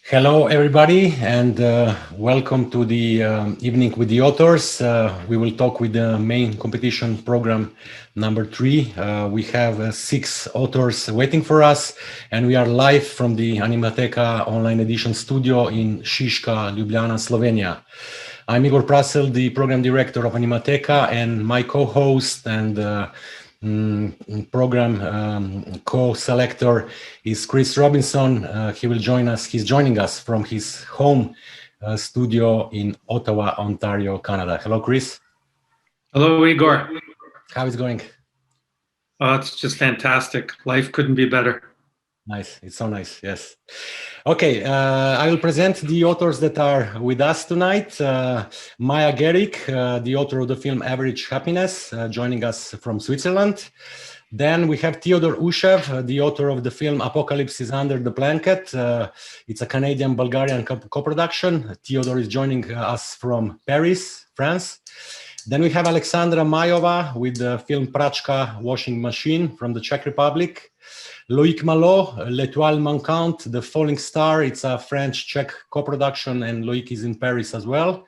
Hello, everybody, and welcome to the evening with the authors. We will talk with the main competition program number 3. We have 6 authors waiting for us, and we are live from the Animateka online edition studio in Šiška, Ljubljana, Slovenia. I'm Igor Prassel, the program director of Animateka, and my co-host and program co-selector is Chris Robinson. He will join us. He's joining us from his home studio in Ottawa, Ontario, Canada. Hello, Chris. Hello, Igor. How is it going? Oh, it's just fantastic. Life couldn't be better. Nice. It's so nice. Yes. Okay. I will present the authors that are with us tonight. Maja Gehrig, the author of the film Average Happiness, joining us from Switzerland. Then we have Theodore Ushev, the author of the film Apocalypse is Under the Blanket. It's a Canadian-Bulgarian co-production. Theodore is joining us from Paris, France. Then we have Alexandra Májová with the film Pračka Washing Machine from the Czech Republic. Loïc Malo, L'Étoile Manquante, The Falling Star. It's a French-Czech co-production, and Loïc is in Paris as well.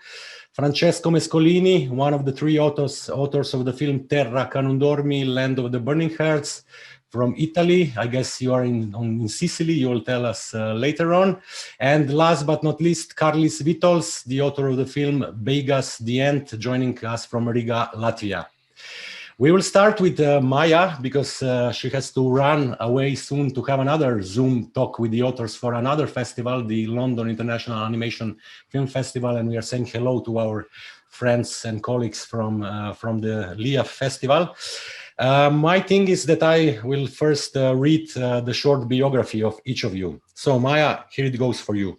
Francesco Mescolini, one of the 3 authors of the film Terra che non dormi, Land of the Burning Hearts, from Italy. I guess you are in Sicily. You will tell us later on. And last but not least, Kārlis Vītols, the author of the film Beigas, The End, joining us from Riga, Latvia. We will start with Maja, because she has to run away soon to have another Zoom talk with the authors for another festival, the London International Animation Film Festival, and we are saying hello to our friends and colleagues from the LIAF Festival. My thing is that I will first read the short biography of each of you. So Maja, here it goes for you.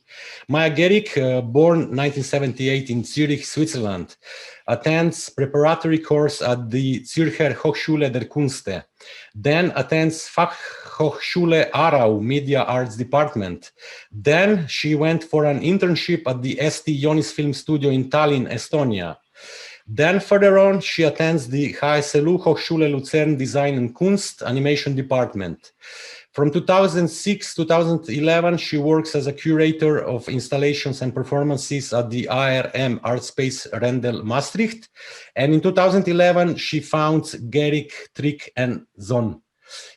Maja Gehrig, born 1978 in Zurich, Switzerland, attends preparatory course at the Zürcher Hochschule der Künste, then attends Fachhochschule Aarau Media Arts Department. Then she went for an internship at the ST Jonis Film Studio in Tallinn, Estonia. Then further on, she attends the HSLU Hochschule Luzern Design and Kunst Animation Department. From 2006-2011, she works as a curator of installations and performances at the ARM Art Space Rendel Maastricht. And in 2011, she founds Gehrig, Trick and Zon.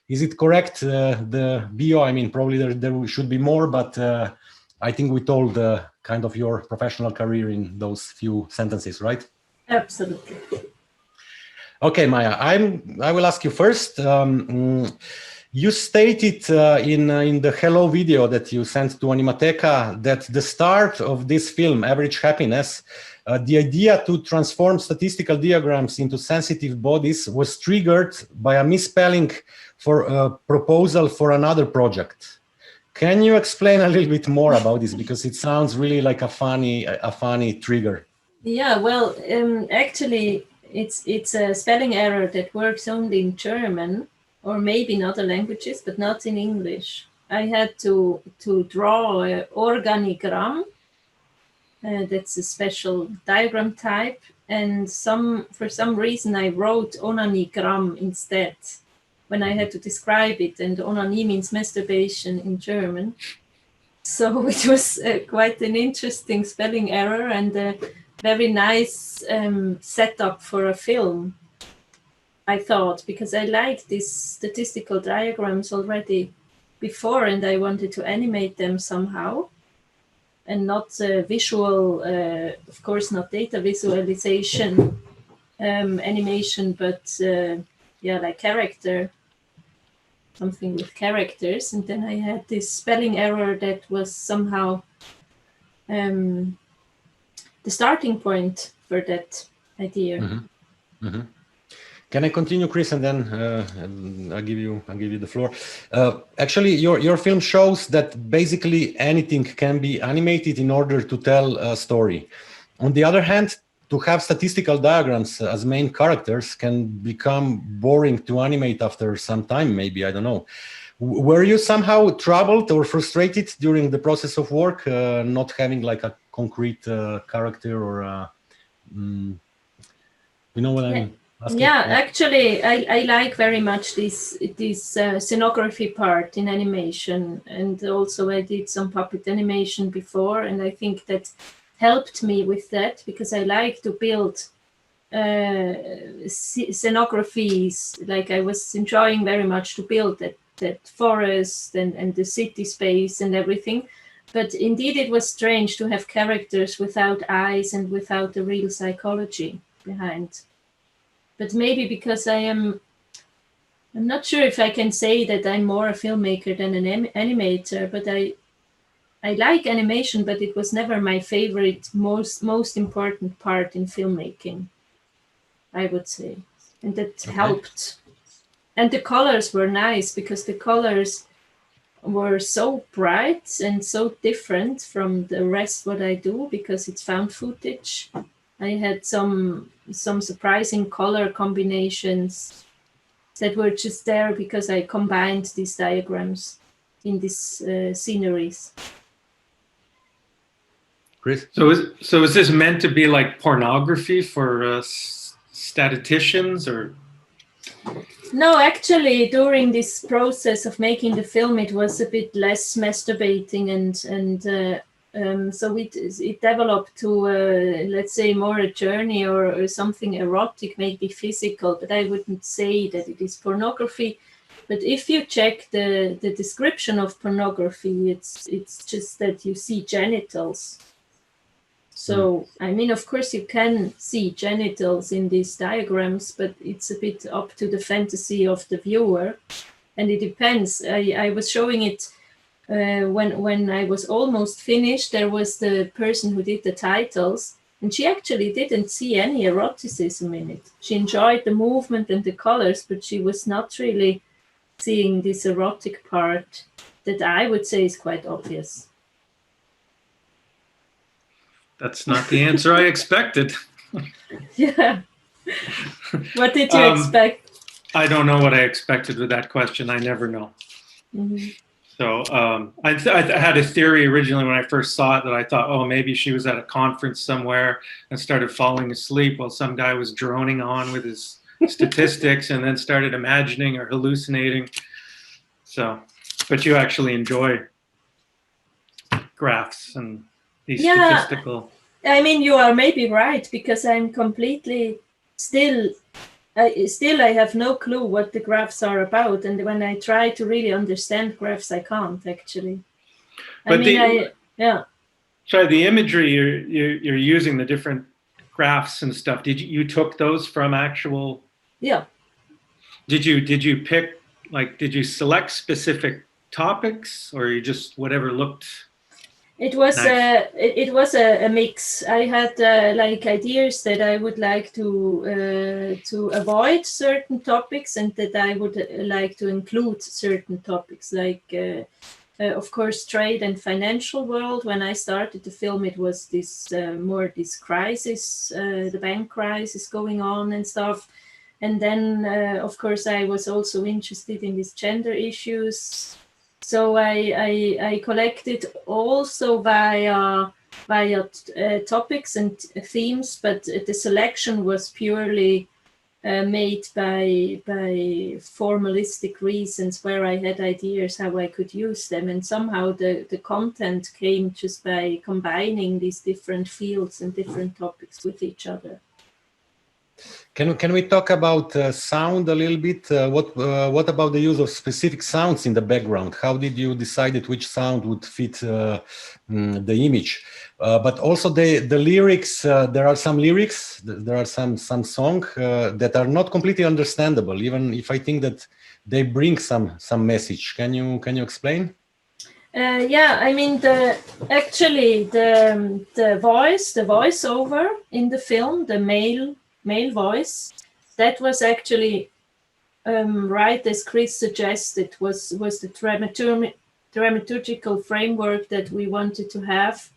Is it correct, the bio? I mean, probably there should be more, but I think we told kind of your professional career in those few sentences, right? Absolutely. Okay, Maja, I will ask you first. You stated in the hello video that you sent to Animateka that the start of this film, Average Happiness, the idea to transform statistical diagrams into sensitive bodies was triggered by a misspelling for a proposal for another project. Can you explain a little bit more about this, because it sounds really like a funny trigger? Yeah, well, actually, it's a spelling error that works only in German, or maybe in other languages, but not in English. I had to draw an organigram. That's a special diagram type, and for some reason I wrote onanigram instead when I had to describe it, and onani means masturbation in German. So it was quite an interesting spelling error and a very nice setup for a film, I thought, because I liked these statistical diagrams already before, and I wanted to animate them somehow, and not visual, of course, not data visualization animation, but yeah, like something with characters. And then I had this spelling error that was somehow the starting point for that idea. Mm-hmm. Mm-hmm. Can I continue, Chris, and then I'll give you the floor. Actually, your film shows that basically anything can be animated in order to tell a story. On the other hand, to have statistical diagrams as main characters can become boring to animate after some time, maybe, I don't know. Were you somehow troubled or frustrated during the process of work, not having like a concrete character or, you know what I mean? Yeah, actually, I like very much this scenography part in animation, and also I did some puppet animation before, and I think that helped me with that because I like to build scenographies. Like I was enjoying very much to build that forest and the city space and everything. But indeed, it was strange to have characters without eyes and without the real psychology behind. But maybe because I'm not sure if I can say that I'm more a filmmaker than an animator, but I like animation, but it was never my favorite, most important part in filmmaking, I would say. And that helped. And the colors were nice because the colors were so bright and so different from the rest what I do because it's found footage. I had some surprising color combinations that were just there because I combined these diagrams in these sceneries. Chris? So is this meant to be like pornography for statisticians or? No, actually, during this process of making the film, it was a bit less masturbating and so it developed to, let's say, more a journey or something erotic, maybe physical, but I wouldn't say that it is pornography. But if you check the description of pornography, it's just that you see genitals. So, I mean, of course, you can see genitals in these diagrams, but it's a bit up to the fantasy of the viewer. And it depends. I was showing it when I was almost finished. There was the person who did the titles, and she actually didn't see any eroticism in it. She enjoyed the movement and the colors, but she was not really seeing this erotic part that I would say is quite obvious. That's not the answer I expected. Yeah. What did you expect? I don't know what I expected with that question. I never know. Mm-hmm. So I had a theory originally when I first saw it that I thought, oh, maybe she was at a conference somewhere and started falling asleep while some guy was droning on with his statistics and then started imagining or hallucinating. So, but you actually enjoy graphs and these statistical. I mean, you are maybe right because I'm completely still I have no clue what the graphs are about, and when I try to really understand graphs, I can't actually. But Sorry, the imagery you're using, the different graphs and stuff. Did you took those from actual? Yeah. Did you pick, like, did you select specific topics, or you just whatever looked? It was nice. it was a mix. I had like ideas that I would like to avoid certain topics, and that I would like to include certain topics, like of course trade and financial world. When I started the film, it was this more this crisis, the bank crisis going on and stuff. And then of course I was also interested in these gender issues. So I collected also via topics and themes, but the selection was purely made by formalistic reasons where I had ideas how I could use them, and somehow the content came just by combining these different fields and different topics with each other. Can we talk about sound a little bit? What about the use of specific sounds in the background? How did you decide which sound would fit the image? But also the lyrics. There are some lyrics. There are some songs that are not completely understandable, even if I think that they bring some message. Can you explain? Yeah, I mean the voiceover in the film, the male voice, that was actually right as Chris suggested, was the dramaturgical framework that we wanted to have.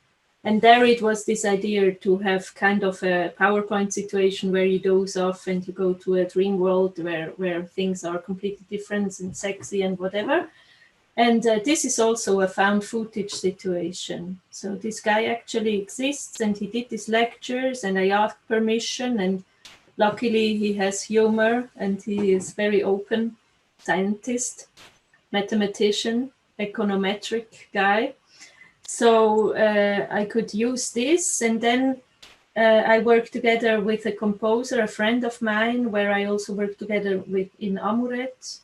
And there it was this idea to have kind of a PowerPoint situation where you doze off and you go to a dream world where things are completely different and sexy and whatever. And this is also a found footage situation. So this guy actually exists and he did these lectures and I asked permission, and luckily he has humor and he is very open, scientist, mathematician, econometric guy. So I could use this, and then I worked together with a composer, a friend of mine, where I also worked together with in Amuret,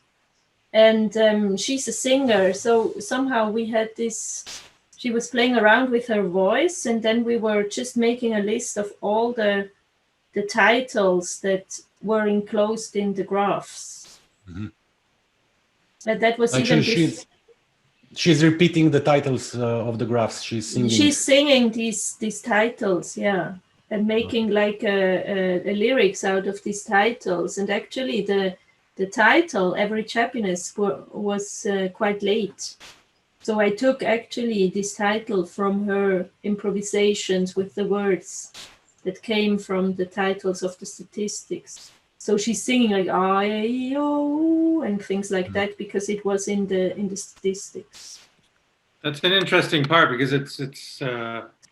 and she's a singer. So somehow we had this. She was playing around with her voice, and then we were just making a list of all the titles that were enclosed in the graphs. Mm-hmm. But that was actually even she's repeating the titles of the graphs. She's singing. She's singing these titles, yeah, and making like a lyrics out of these titles. And actually, the title "Average Happiness" was quite late, so I took actually this title from her improvisations with the words that came from the titles of the statistics. So she's singing like I-O and things like that because it was in the statistics. That's an interesting part because it's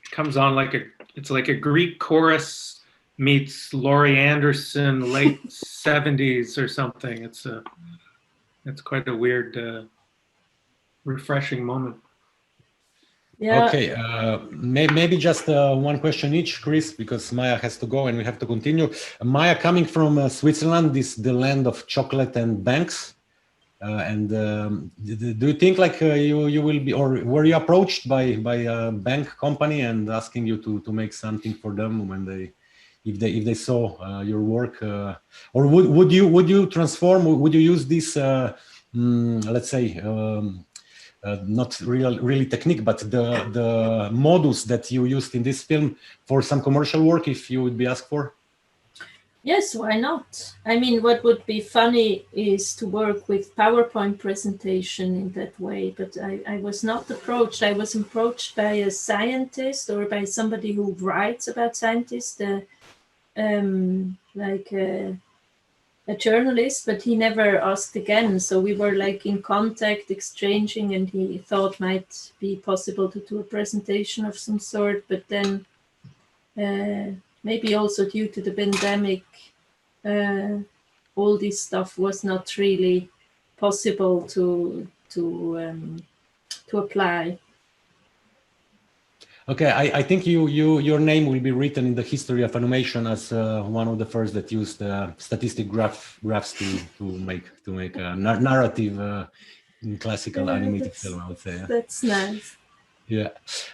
comes on like a Greek chorus meets Laurie Anderson late 70s or something. It's quite a weird, refreshing moment. Yeah. Okay, maybe just one question each, Chris, because Maja has to go and we have to continue. Maja, coming from Switzerland, the land of chocolate and banks, and do you think like you will be, or were you approached by a bank company and asking you to make something for them when if they saw your work, or would you transform? Would you use this, let's say? Not really technique, but the modus that you used in this film for some commercial work, if you would be asked for? Yes, why not? I mean, what would be funny is to work with PowerPoint presentation in that way, but I was not approached. I was approached by a scientist or by somebody who writes about scientists, like a journalist, but he never asked again. So we were like in contact, exchanging, and he thought might be possible to do a presentation of some sort. But then maybe also due to the pandemic, all this stuff was not really possible to apply. Okay, I think your name will be written in the history of animation as one of the first that used statistic graphs to make a narrative in classical animated film, I would say. That's nice. Yeah,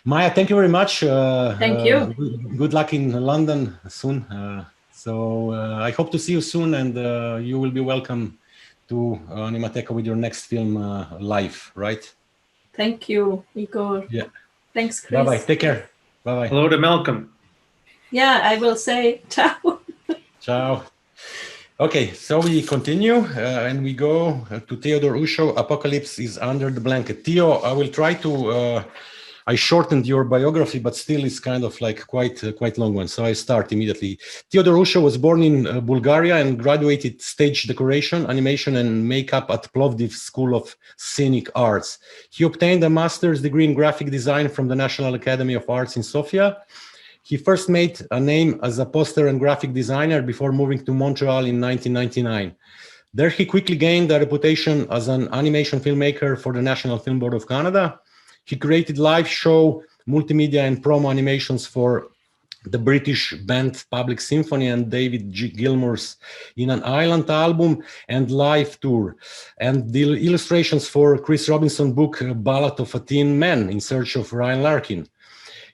Maja, thank you very much. Thank you. Good luck in London soon. So I hope to see you soon, and you will be welcome to Animateka with your next film live, right? Thank you, Igor. Yeah. Thanks, Chris. Bye-bye. Take care. Bye-bye. Hello to Malcolm. Yeah, I will say ciao. Ciao. Okay, so we continue and we go to Theodore Ushev, Apocalypse is Under the Blanket. Theo, I will try to, I shortened your biography, but still it's kind of like quite long one. So I start immediately. Theodore Ushev was born in Bulgaria and graduated stage decoration, animation and makeup at Plovdiv School of Scenic Arts. He obtained a master's degree in graphic design from the National Academy of Arts in Sofia. He first made a name as a poster and graphic designer before moving to Montreal in 1999. There he quickly gained a reputation as an animation filmmaker for the National Film Board of Canada. He created live show, multimedia and promo animations for the British band Public Symphony and David Gilmour's In an Island album and live tour, and the illustrations for Chris Robinson's book Ballad of a Teen Man in Search of Ryan Larkin.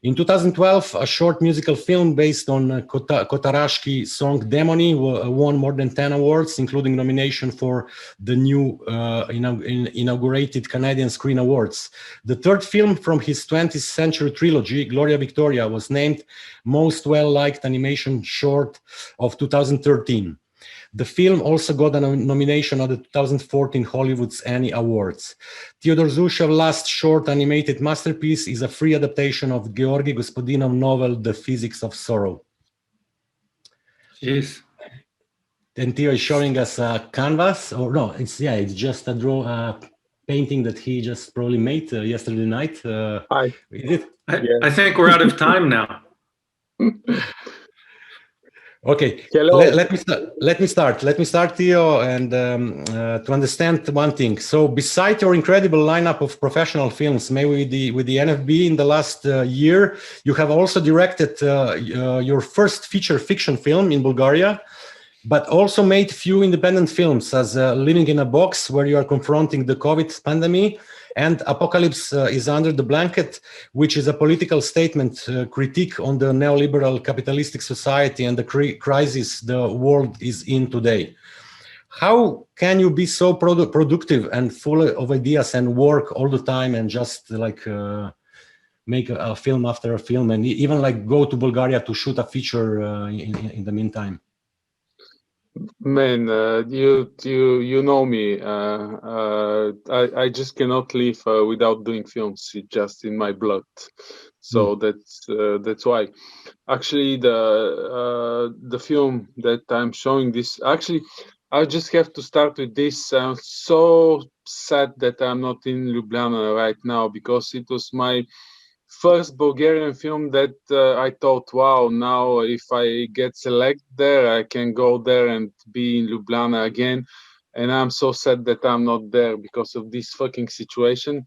In 2012, a short musical film based on Kotarashki's song Demony won more than 10 awards, including nomination for the new inaugurated Canadian Screen Awards. The third film from his 20th century trilogy, Gloria Victoria, was named Most Well-Liked Animation Short of 2013. The film also got a nomination at the 2014 Hollywood's Annie Awards. Theodore Ushev's last short animated masterpiece is a free adaptation of Gehrig Gospodinov's novel The Physics of Sorrow. Jeez. And Theo is showing us a canvas, or no, it's just a painting that he just probably made yesterday night. Hi. Is it? I think we're out of time now. Okay, Hello. let me start, Theo, and to understand one thing. So beside your incredible lineup of professional films made with the NFB in the last year, you have also directed your first feature fiction film in Bulgaria, but also made few independent films as Living in a Box, where you are confronting the COVID pandemic, and Apocalypse is Under the Blanket, which is a political statement critique on the neoliberal capitalistic society and the crisis the world is in today. How can you be so productive and full of ideas and work all the time and just like make a film after a film and even like go to Bulgaria to shoot a feature in the meantime? Man, you know me. I just cannot live without doing films. It's just in my blood. So that's why. Actually, the film that I'm showing this. Actually, I just have to start with this. I'm so sad that I'm not in Ljubljana right now because it was my first Bulgarian film that I thought, wow, now if I get selected there, I can go there and be in Ljubljana again. And I'm so sad that I'm not there because of this fucking situation.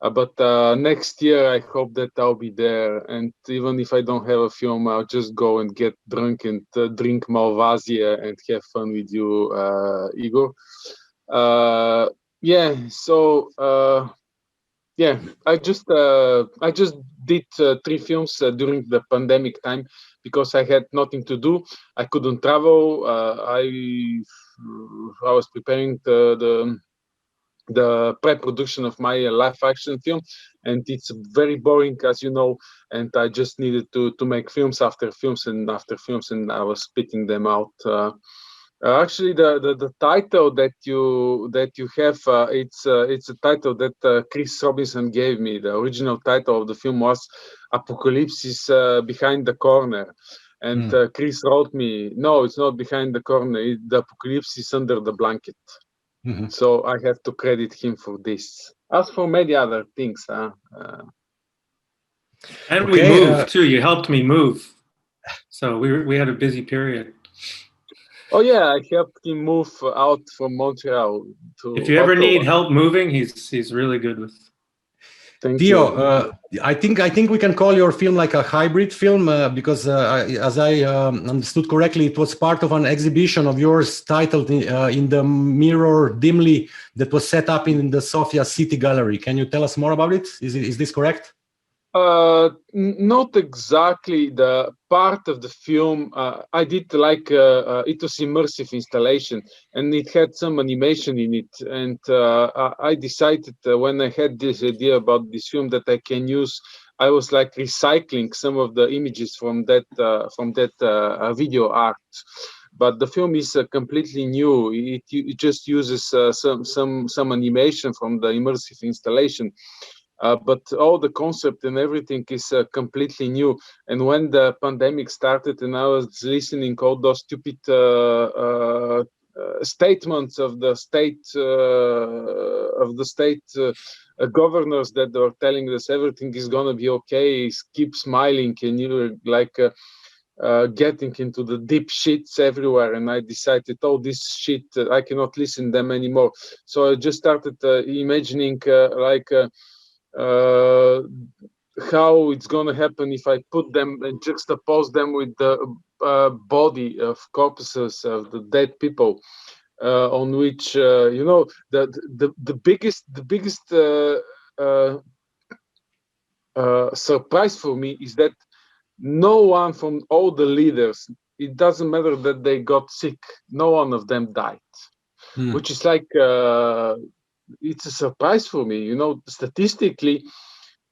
But next year, I hope that I'll be there. And even if I don't have a film, I'll just go and get drunk and drink Malvasia and have fun with you, Igor. Yeah, so... yeah, I just did 3 films during the pandemic time because I had nothing to do. I couldn't travel. I was preparing the pre-production of my live action film, and it's very boring, as you know. And I just needed to make films after films and after films, and I was spitting them out. Actually, the title that you have, it's a title that Chris Robinson gave me. The original title of the film was Apocalypse is Behind the Corner. And Chris wrote me, no, it's not behind the corner. The apocalypse is under the blanket. So I have to credit him for this. As for many other things. And we moved too. You helped me move. So we had a busy period. Oh yeah, I helped him move out from Montreal to. If you ever need help moving, he's really good with. Thank Theo, you. I think we can call your film like a hybrid film because, as I understood correctly, it was part of an exhibition of yours titled "In the Mirror Dimly" that was set up in the Sofia City Gallery. Can you tell us more about it? Is this correct? Not exactly the part of the film. I did like it was immersive installation, and it had some animation in it. And I decided when I had this idea about this film that I can use. I was like recycling some of the images from that video art. But the film is completely new. It just uses some animation from the immersive installation. But all the concept and everything is completely new. And when the pandemic started, and I was listening all those stupid statements of the state governors that were telling us everything is gonna be okay, keep smiling, and you're like getting into the deep shits everywhere. And I decided, oh, this shit, I cannot listen to them anymore. So I just started imagining how it's going to happen if I put them and juxtapose them with the body of corpses of the dead people, on which the biggest surprise for me is that no one from all the leaders, it doesn't matter that they got sick, no one of them died, which is like it's a surprise for me. Statistically,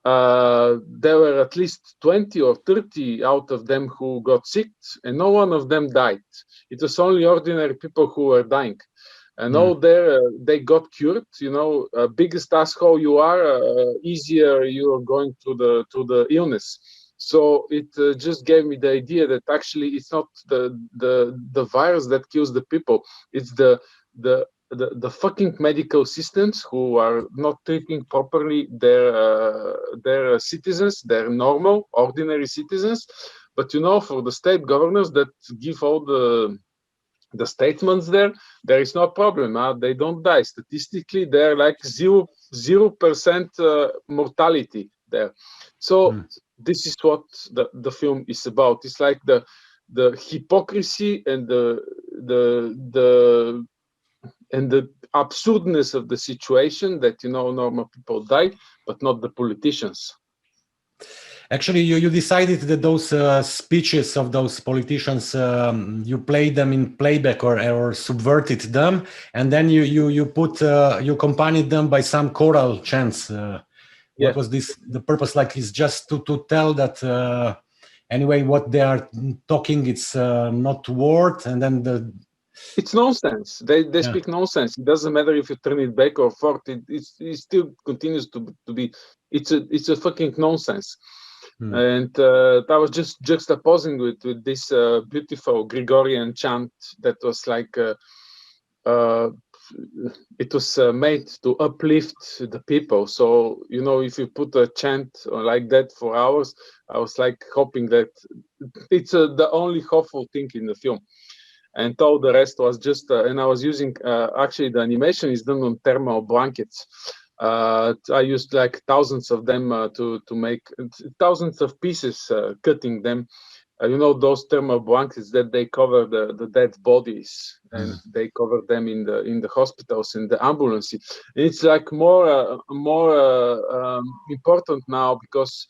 there were at least 20 or 30 out of them who got sick, and no one of them died. It was only ordinary people who were dying. And all there, they got cured. You know, biggest asshole you are, easier you are going to the illness. So it just gave me the idea that actually it's not the virus that kills the people. It's the fucking medical systems who are not treating properly their citizens, their normal, ordinary citizens. But you know, for the state governors that give all the statements there is no problem. They don't die. Statistically, they're like 0% mortality there. So this is what the film is about. It's like the hypocrisy and the absurdness of the situation that, you know, normal people die, but not the politicians. Actually, you decided that those speeches of those politicians, you played them in playback or subverted them, and then you put you accompanied them by some choral chants. What was this? The purpose, like, is just to tell that anyway what they are talking, it's not word, and then it's nonsense. They speak nonsense. It doesn't matter if you turn it back or forth. It still continues to be. It's a fucking nonsense. And I was just juxtaposing with this beautiful Gregorian chant that was like it was made to uplift the people. So, you know, if you put a chant like that for hours, I was like hoping that it's the only hopeful thing in the film. And all the rest was just, and I was using, actually the animation is done on thermal blankets. I used like thousands of them to make thousands of pieces, cutting them. You know, those thermal blankets that they cover the dead bodies, and they cover them in the hospitals, in the ambulances. It's like more important now because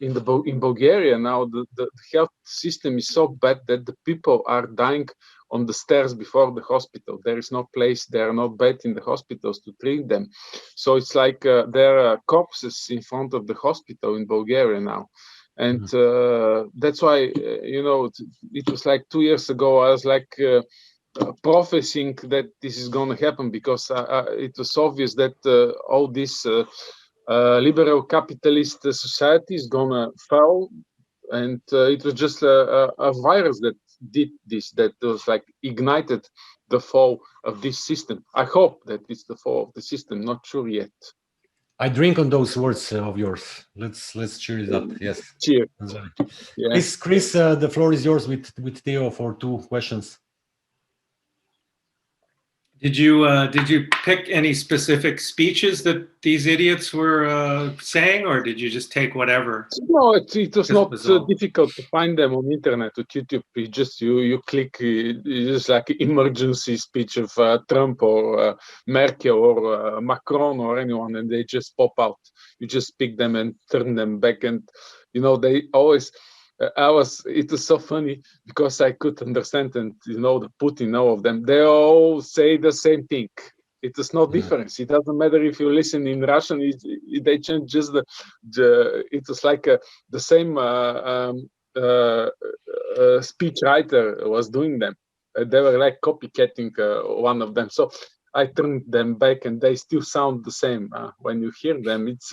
in Bulgaria now the health system is so bad that the people are dying on the stairs before the hospital. There is no place, there are no beds in the hospitals to treat them. So it's like there are corpses in front of the hospital in Bulgaria now. And that's why, you know, it was like 2 years ago, I was like prophesying that this is going to happen, because it was obvious that all this liberal capitalist society is going to fall. And it was just a virus that did this, that was like ignited the fall of this system. I hope that it's the fall of the system, not sure yet. I drink on those words of yours. Let's cheer it up. Yes. Cheer. Yeah. Chris, the floor is yours with Theo for 2 questions. Did you pick any specific speeches that these idiots were saying, or did you just take whatever? No, it was not difficult to find them on internet, with YouTube. You just you click, it's just like emergency speech of Trump or Merkel or Macron or anyone, and they just pop out. You just pick them and turn them back, and you know they always. It was so funny because I could understand, and you know, the Putin, all of them, they all say the same thing. It is no difference. It doesn't matter if you listen in Russian. They change just it was like the same speech writer was doing them. They were like copycatting one of them. So I turned them back, and they still sound the same when you hear them. It's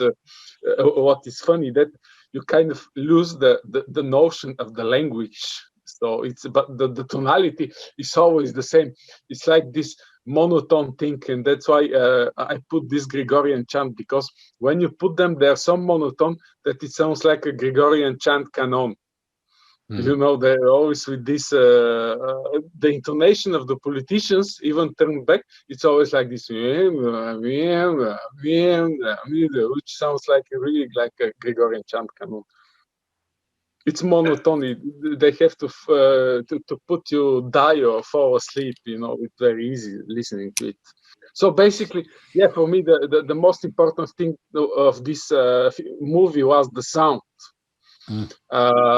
what is funny that you kind of lose the notion of the language. So it's, but the tonality is always the same. It's like this monotone thing, and that's why I put this Gregorian chant, because when you put them, they're so monotone that it sounds like a Gregorian chant canon. You know, they're always with this, the intonation of the politicians, even turned back, it's always like this, which sounds like really like a Gregorian chant canon. It's monotony. They have to put you die or fall asleep. You know, it's very easy listening to it. So basically, yeah, for me, the most important thing of this movie was the sound.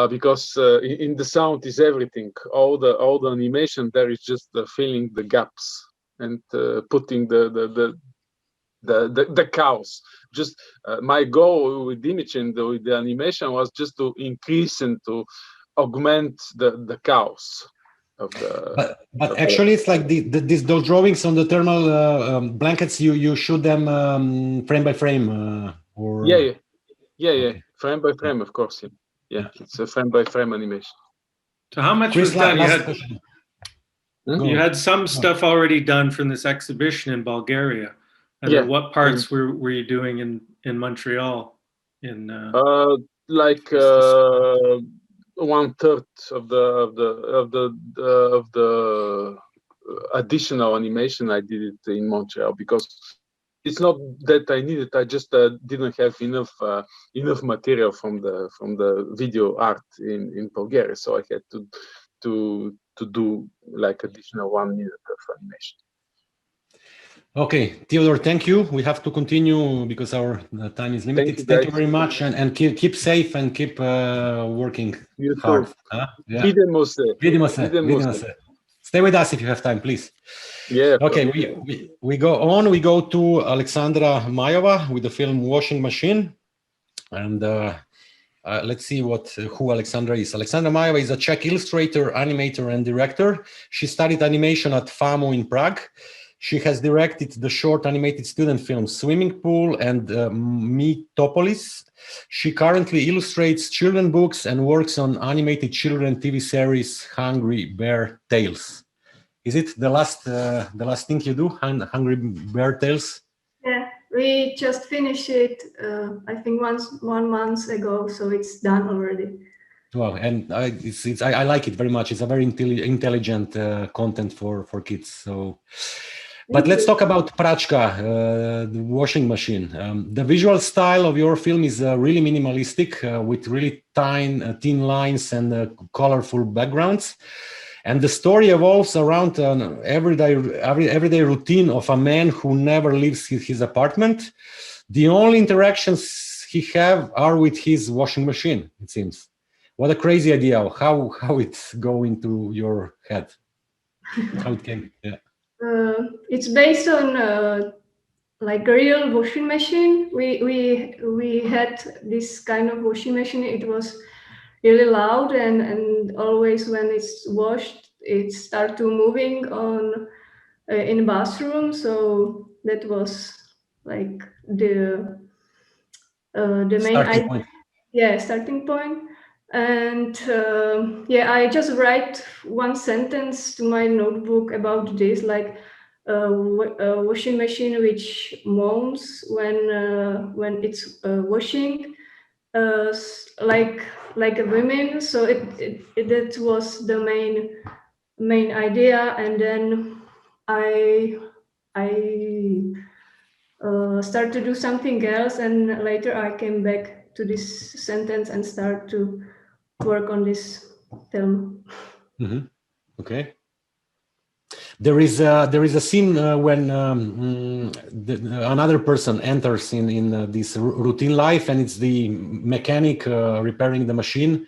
Because in the sound is everything. All the animation there is just filling the gaps and putting the the cows. Just my goal with the image and with the animation was just to increase and to augment the cows of the. But actually, it's like those drawings on the thermal blankets. You shoot them frame by frame, or Yeah. Okay. Frame by frame, of course. Yeah. It's a frame by frame animation. So how much Chris, was done? last question. You had some stuff already done from this exhibition in Bulgaria. And then what parts were you doing in Montreal? Like 1/3 of the additional animation I did it in Montreal, because it's not that I needed. I just didn't have enough material from the video art in Bulgaria, so I had to do like additional 1 minute of animation. Okay, Theodore, thank you. We have to continue because our time is limited. Thank you very much, and keep safe and keep working hard. Yeah. Vidimo se. Stay with us if you have time, please. Yeah. Okay, we go on. We go to Alexandra Májová with the film Washing Machine, and let's see who Alexandra is. Alexandra Májová is a Czech illustrator, animator, and director. She studied animation at FAMU in Prague. She has directed the short animated student films Swimming Pool and Vītols. She currently illustrates children books and works on animated children TV series Hungry Bear Tales. Is it the last thing you do, Hungry Bear Tales? Yeah, we just finished it, I think 1 month ago, so it's done already. Wow, and I like it very much. It's a very intelligent content for kids. So, but let's talk about Pračka, the washing machine. The visual style of your film is really minimalistic, with really thin lines and colorful backgrounds. And the story evolves around an everyday routine of a man who never leaves his apartment. The only interactions he have are with his washing machine, it seems. What a crazy idea! How it's going to your head? How it came? Yeah. It's based on like a real washing machine. We had this kind of washing machine. It was really loud, and always when it's washed, it starts to moving on in the bathroom. So that was like the main starting point. Yeah, starting point. And yeah, I just write one sentence to my notebook about this, like a washing machine which moans when it's washing, like a woman. So that was the main idea, and then I start to do something else, and later I came back to this sentence and start to work on this film. Mm-hmm. Okay. There is a scene when another person enters in this routine life, and it's the mechanic repairing the machine,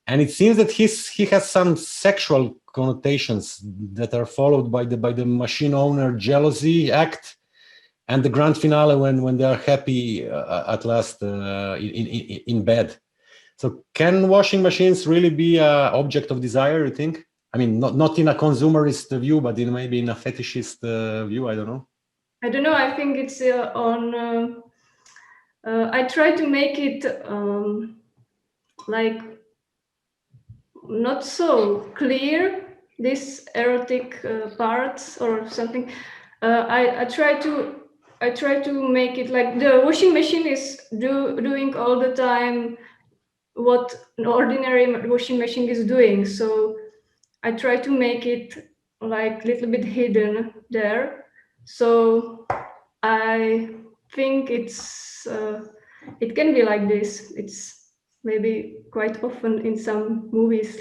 and it seems that he has some sexual connotations that are followed by the machine owner jealousy act, and the grand finale when they are happy at last in bed. So can washing machines really be an object of desire, you think? I mean, not in a consumerist view, but maybe in a fetishist view. I don't know. I think it's on. I try to make it like not so clear, this erotic parts or something. I try to make it like the washing machine is doing all the time what an ordinary washing machine is doing. So I try to make it like a little bit hidden there. So I think it can be like this. It's maybe quite often in some movies.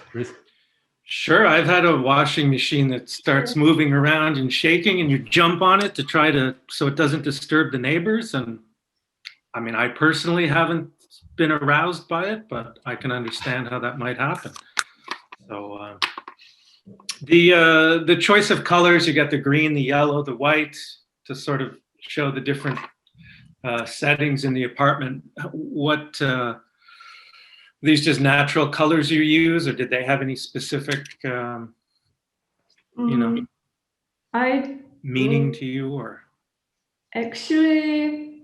Chris? Sure, I've had a washing machine that starts moving around and shaking, and you jump on it to try so it doesn't disturb the neighbors. And I mean, I personally haven't been aroused by it, but I can understand how that might happen. So The choice of colors, you got the green, the yellow, the white, to sort of show the different settings in the apartment. What these just natural colors you use, or did they have any specific, meaning to you? Or actually,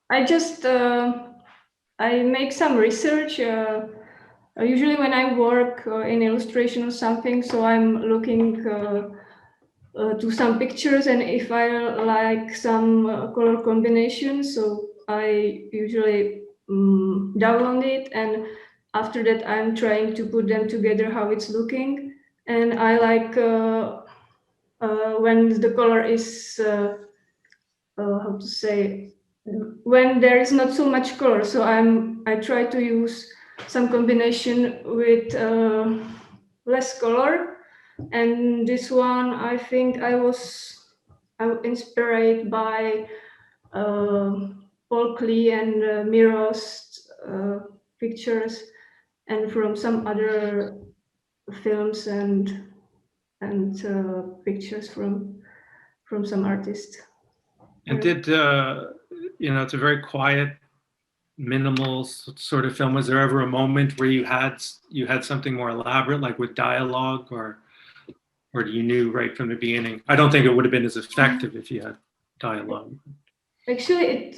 I just I make some research. Usually, when I work in illustration or something, so I'm looking to some pictures, and if I like some color combination, so I usually download it, and after that I'm trying to put them together how it's looking. And I like when the color is how to say, when there is not so much color, so I try to use some combination with less color. And this one, I think I was inspired by Paul Klee and Miro's pictures, and from some other films and pictures from some artists. and did it's a very quiet, minimal sort of film. Was there ever a moment where you had something more elaborate, like with dialogue, or you knew right from the beginning? I don't think it would have been as effective if you had dialogue. Actually,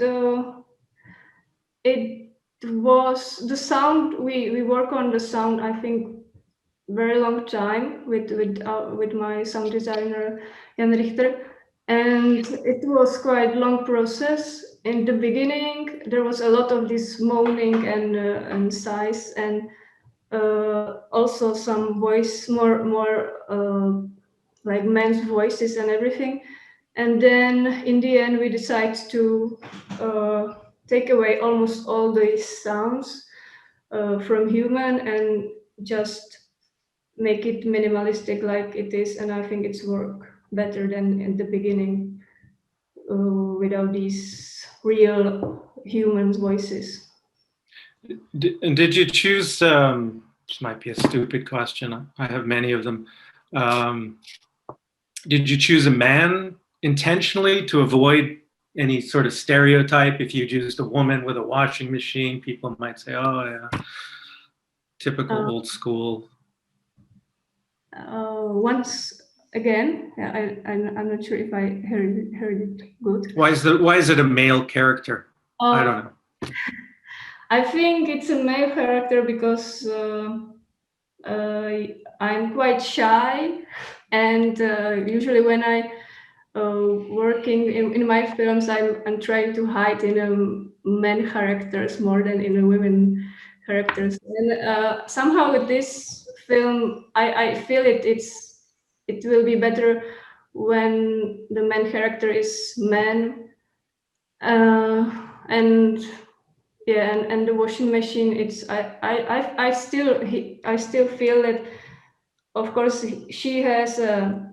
it was the sound. We work on the sound, I think, very long time with my sound designer Jan Richter, and it was quite long process. In the beginning, there was a lot of this moaning and sighs, and also some voice, more like men's voices and everything. And then in the end, we decided to take away almost all these sounds from human and just make it minimalistic like it is. And I think it's worked better than in the beginning without these real human voices. And did you choose, this might be a stupid question, I have many of them. Did you choose a man intentionally to avoid any sort of stereotype? If you used a woman with a washing machine, people might say, oh yeah, typical old school. Once again, I'm not sure if I heard it good. Why is it a male character? I don't know. I think it's a male character because I'm quite shy, and usually when I working in my films, I'm trying to hide in a men characters more than in a women characters. And somehow with this film, I feel it will be better when the main character is man, and yeah, and the washing machine. I still feel that, of course, she has a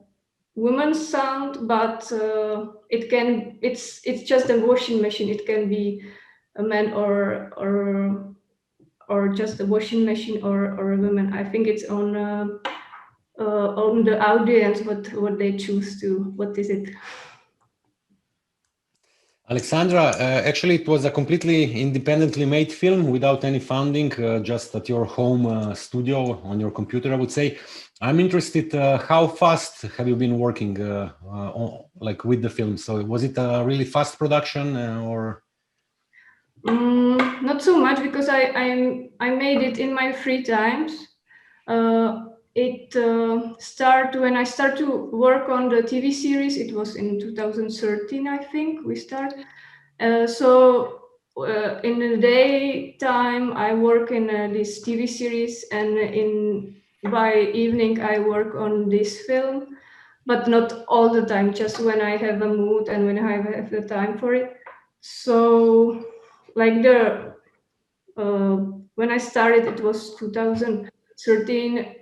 woman's sound, but it's just a washing machine. It can be a man or just a washing machine or a woman. I think it's on the audience what they choose to. What is it? Alexandra, actually it was a completely independently made film without any funding, just at your home studio on your computer, I would say. I'm interested, how fast have you been working with the film? So was it a really fast production or? Not so much, because I made it in my free times. It started when I started to work on the TV series. It was in 2013, I think we started. So in the daytime, I work in this TV series, and by evening I work on this film, but not all the time. Just when I have a mood and when I have the time for it. So, like when I started, it was 2013.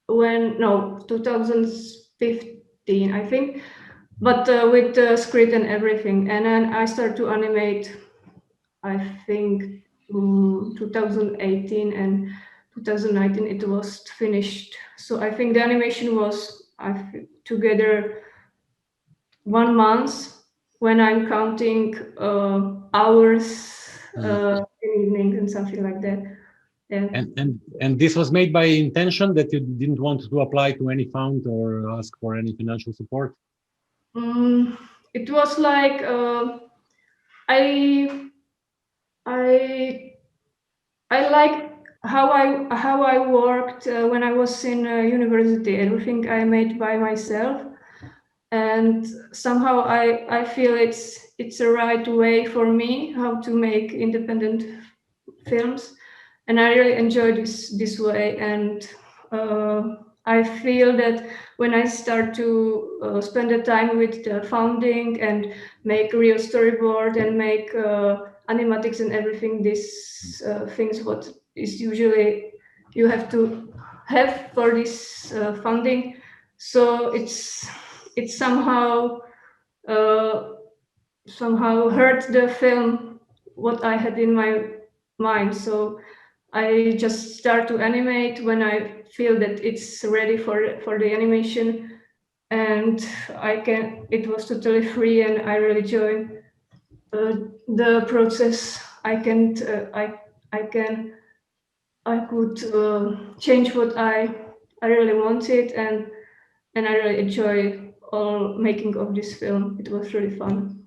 2015, I think, but with the script and everything. And then I started to animate, I think, 2018 and 2019 it was finished. So I think the animation was together 1 month when I'm counting hours, evenings and something like that. Yeah. And this was made by intention that you didn't want to apply to any fund or ask for any financial support? It was like I like how I worked when I was in university. Everything I made by myself, and somehow I feel it's a right way for me how to make independent films, and I really enjoy this way. And I feel that when I start to spend the time with the founding and make real storyboard and make animatics and everything, these things what is usually you have to have for this funding. So it's somehow hurt the film what I had in my mind. So I just start to animate when I feel that it's ready for the animation, and it was totally free, and I really enjoy the process. I could change what I really wanted, and I really enjoy all making of this film. It was really fun.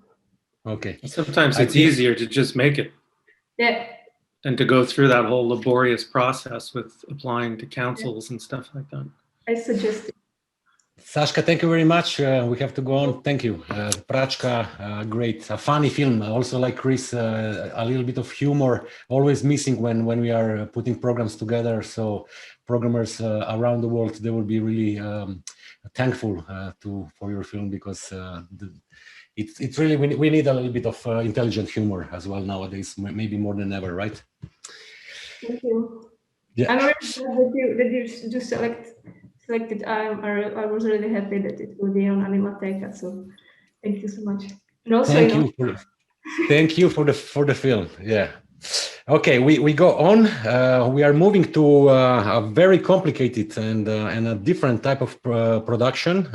Okay. Sometimes it's easier to just make it. Yeah. And to go through that whole laborious process with applying to councils and stuff like that. I suggest it. Sashka, thank you very much. We have to go on. Thank you. Prachka, great. A funny film. Also like Chris, a little bit of humor, always missing when we are putting programs together. So programmers around the world, they will be really thankful for your film, because it's really, we need a little bit of intelligent humor as well nowadays, maybe more than ever, right? Thank you. Yeah. I'm really glad that you selected. I was really happy that it will be on Animateka. So thank you so much. And also, thank you for the film. Yeah. Okay, we go on. We are moving to a very complicated and a different type of production.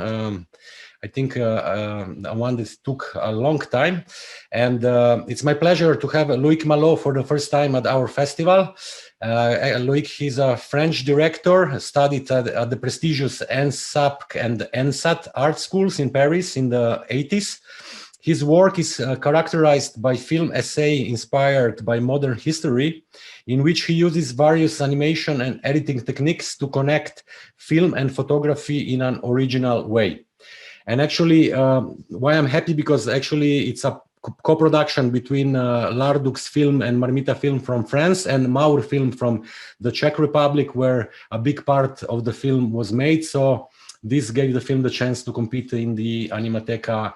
I think one that took a long time, and it's my pleasure to have Loïc Malo for the first time at our festival. Loïc, he's a French director, studied at the prestigious ENSAP and ENSAT art schools in Paris in the 80s. His work is characterized by film essay inspired by modern history, in which he uses various animation and editing techniques to connect film and photography in an original way. And actually, why I'm happy, because actually it's a co-production between Lardux Film and Marmita Film from France and Maur Film from the Czech Republic, where a big part of the film was made. So this gave the film the chance to compete in the Animateka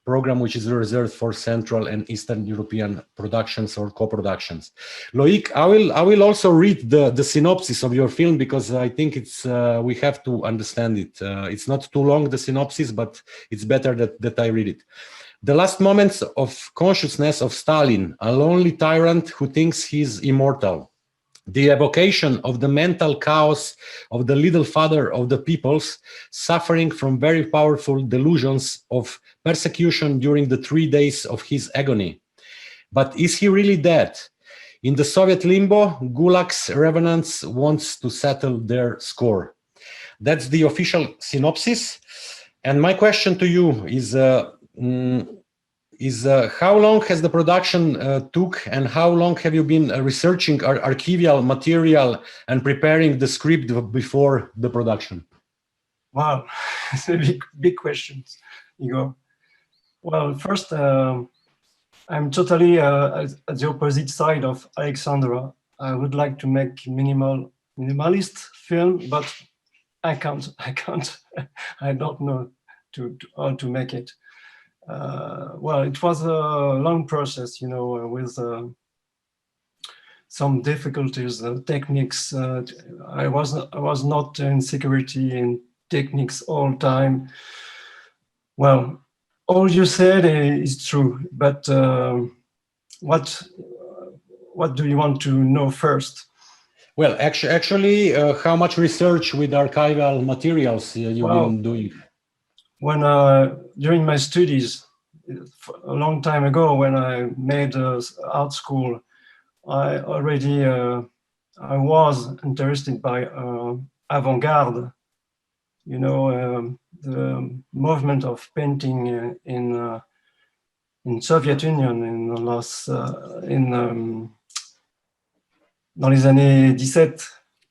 program, which is reserved for Central and Eastern European productions or co-productions. Loïc, I will also read the synopsis of your film, because I think it's we have to understand it. It's not too long, the synopsis, but it's better that I read it. The last moments of consciousness of Stalin, a lonely tyrant who thinks he's immortal. The evocation of the mental chaos of the little father of the peoples, suffering from very powerful delusions of persecution during the 3 days of his agony. But is he really dead? In the Soviet limbo, Gulag's revenants wants to settle their score. That's the official synopsis. And my question to you is how long has the production took, and how long have you been researching archival material and preparing the script before the production? Wow, it's a big question, Igor. Well, first, I'm totally at the opposite side of Alexandra. I would like to make minimalist film, but I can't. I don't know how to make it. Well, it was a long process, with some difficulties, techniques. I was not in security in techniques all time. Well, all you said is true, but what do you want to know first? Well, actually, how much research with archival materials you've been doing? When during my studies, a long time ago, when I made art school, I already I was interested by avant-garde. You know, the movement of painting in Soviet Union in the last dans les années 17.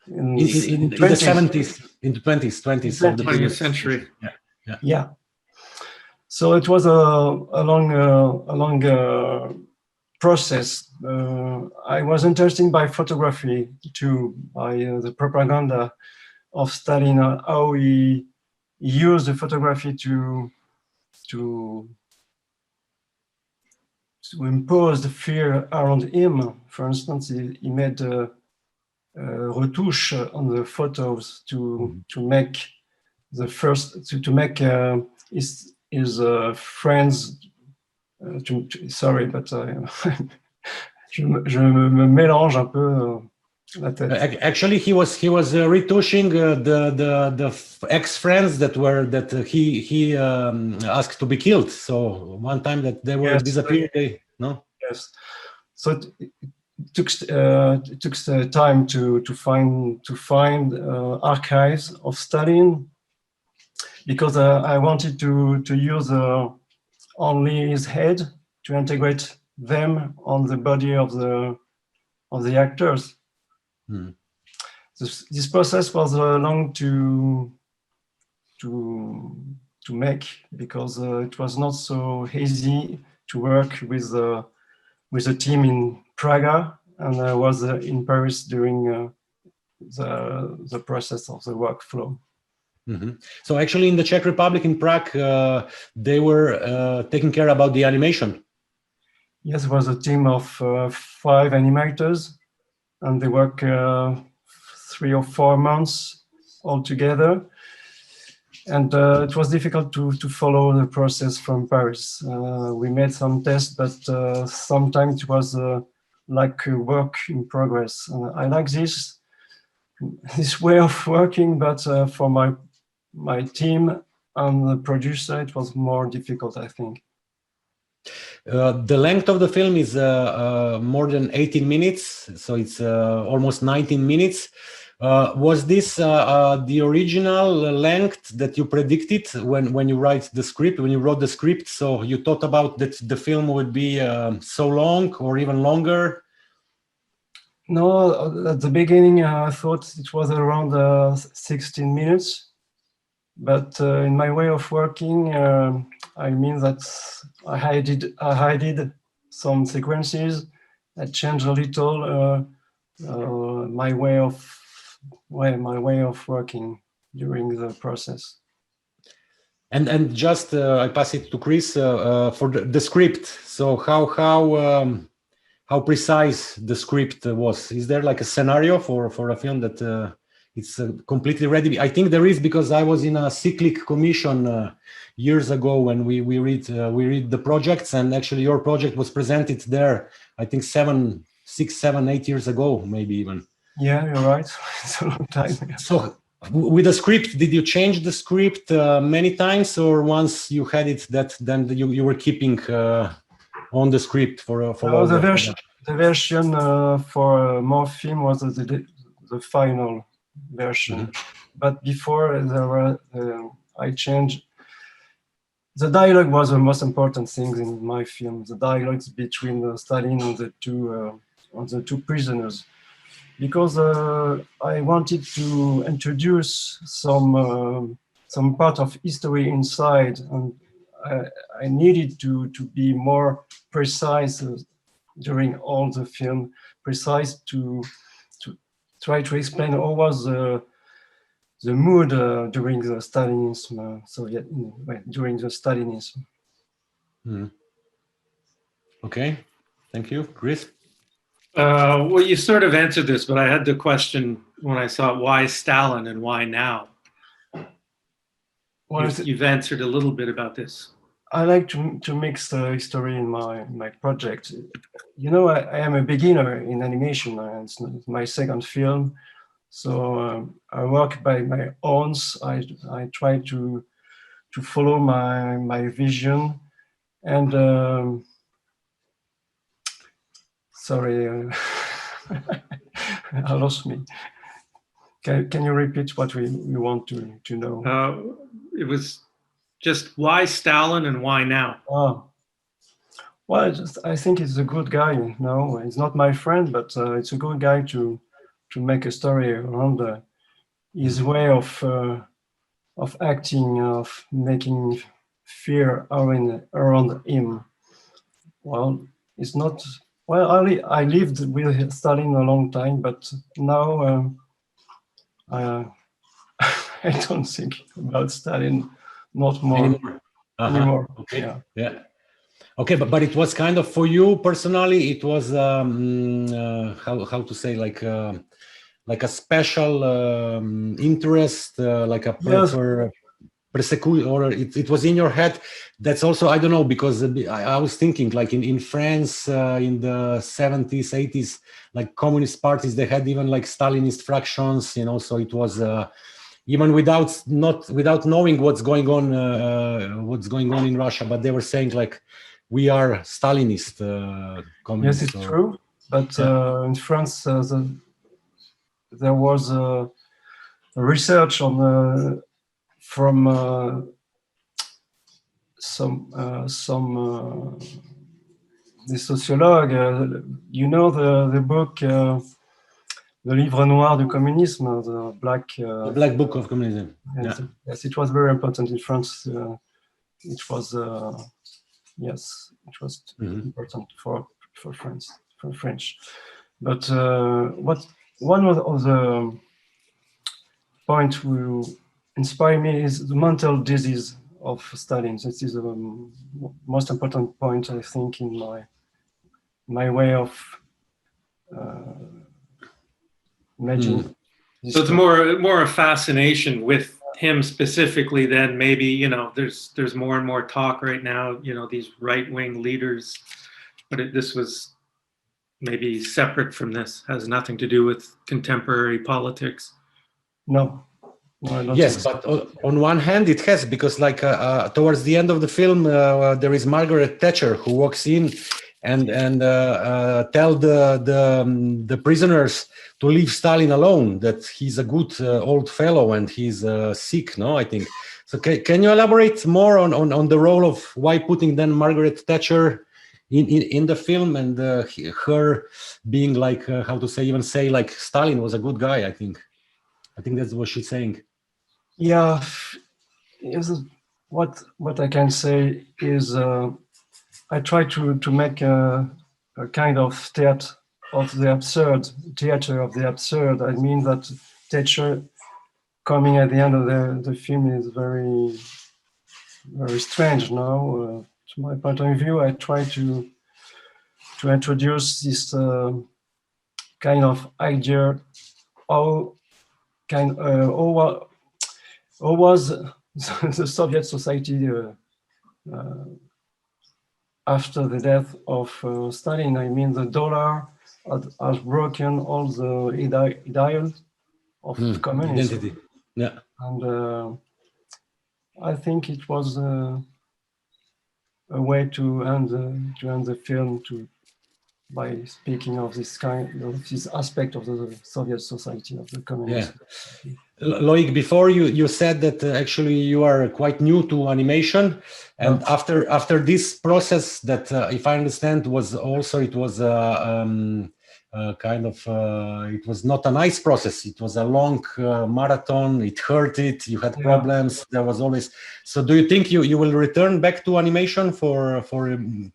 In the 70s, in the 20th of the 20th century. Yeah. So it was a long process. I was interested by photography too, by the propaganda of Stalin, how he used the photography to impose the fear around him. For instance, he made retouche on the photos to make the first to make his friends. Sorry, but je me mélange un peu la tête. Actually, he was retouching the ex-friends that he asked to be killed. So one time that they were disappeared, no. Yes. So it took time to find archives of Stalin, because I wanted to use only his head to integrate them on the body of the actors. This process was long to make, because it was not so easy to work with a team in Prague, and I was in Paris during the process of the workflow. So actually, in the Czech Republic, in Prague, they were taking care about the animation. Yes, it was a team of 5 animators, and they work 3 or 4 months all together. And it was difficult to follow the process from Paris. We made some tests, but sometimes it was like a work in progress. I like this way of working, but for my team and the producer, it was more difficult, I think. The length of the film is more than 18 minutes, so it's almost 19 minutes. Was this the original length that you predicted when you wrote the script? So you thought about that the film would be so long or even longer? No, at the beginning I thought it was around 16 minutes. But in my way of working, I mean that I hid some sequences. I changed a little my way of working during the process. And just I pass it to Chris for the script. So how precise the script was? Is there like a scenario for a film that it's completely ready? I think there is, because I was in a cyclic commission years ago when we read the projects, and actually your project was presented there, I think 6, 7, 8 years ago, maybe even. Yeah, you're right. It's a long time. So with the script, did you change the script many times, or once you had it, that then you were keeping on the script for all the version for more film was the final version. But before there were I changed. The dialogue was the most important thing in my film. The dialogues between Stalin and the two prisoners, because I wanted to introduce some part of history inside, and I needed to be more precise during all the film, precise to try to explain what was the mood during the Stalinism, during the Stalinism. Okay, thank you, Chris. Well, you sort of answered this, but I had the question when I saw why Stalin and why now. You've answered a little bit about this. I like to mix history in my project. You know, I am a beginner in animation. It's my second film, so I work by my own. I try to follow my vision, and sorry, I lost me. Can you repeat what we want to know? It was just why Stalin and why now? Oh. Well, I think he's a good guy. No, he's not my friend, but it's a good guy to make a story around his way of acting, of making fear around him. Well, it's not. Well, I lived with Stalin a long time, but now I don't think about Stalin, not more anymore. Okay. Yeah. Okay, but it was kind of for you personally. It was how to say, like a special interest, like a persecution, or it was in your head. That's also, I don't know, because I was thinking, like in France in the 70s, 80s, like communist parties, they had even like Stalinist fractions, you know. So it was even without knowing what's going on in Russia, but they were saying like, we are Stalinist communists. Yes, it's true. But in France, there was a research on from some the sociologue. You know the book, the Livre Noir du Communisme, the Black Book of Communism. Yes, it was very important in France. It was important for France, for French. But one of the points who inspire me is the mental disease of Stalin. This is the most important point, I think, in my way of imagining. So it's more a fascination with him specifically than maybe, you know, there's more and more talk right now, you know, these right-wing leaders, but this was maybe separate from this, has nothing to do with contemporary politics. No, yes, but on one hand it has, because like towards the end of the film there is Margaret Thatcher who walks in and tell the prisoners to leave Stalin alone, that he's a good old fellow and he's sick, no, I think. So can you elaborate more on the role of why putting then Margaret Thatcher in the film, and her being like, how to say, even say like Stalin was a good guy, I think that's what she's saying. Yeah, what I can say is I try to make a kind of theater of the absurd. I mean that Thatcher coming at the end of the film is very, very strange. Now, to my point of view, I try to introduce this kind of idea how was the Soviet society after the death of Stalin. I mean, the dollar has broken all the ideals of communism. Identity. Yeah. And I think it was a way to end the film by speaking of this aspect of the Soviet society, of the communism. Yeah. Loïc, before you said that actually you are quite new to animation, and after this process that, if I understand, was also, it was kind of it was not a nice process. It was a long marathon. It hurt. You had problems. There was always. So, do you think you will return back to animation for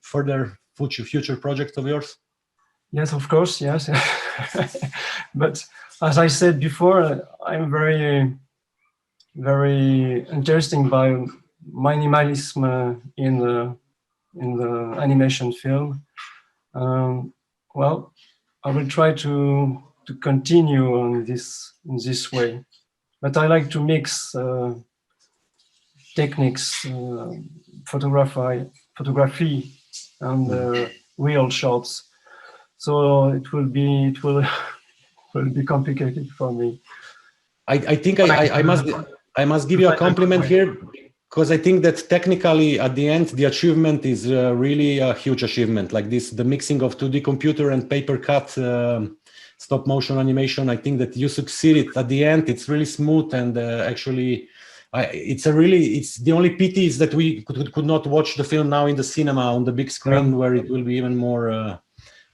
further future projects of yours? Yes, of course. Yes, but as I said before, I'm very, very interested by minimalism in the animation film. Well, I will try to continue on in this way, but I like to mix techniques photography and real shots. So it will be complicated for me. I think I must give you a compliment here, because I think that technically at the end the achievement is really a huge achievement. Like this, the mixing of 2D computer and paper cut stop motion animation. I think that you succeeded at the end. It's really smooth, and actually, it's the only pity is that we could not watch the film now in the cinema on the big screen, where it will be even more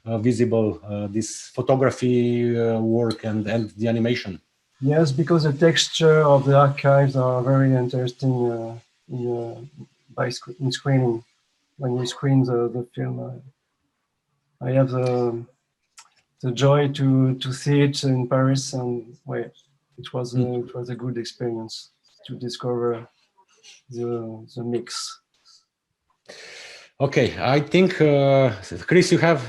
visible, this photography work and the animation. Yes, because the texture of the archives are very interesting in screening. When we screen the film, I have the joy to see it in Paris, and it was a good experience to discover the mix. Okay, I think Chris, you have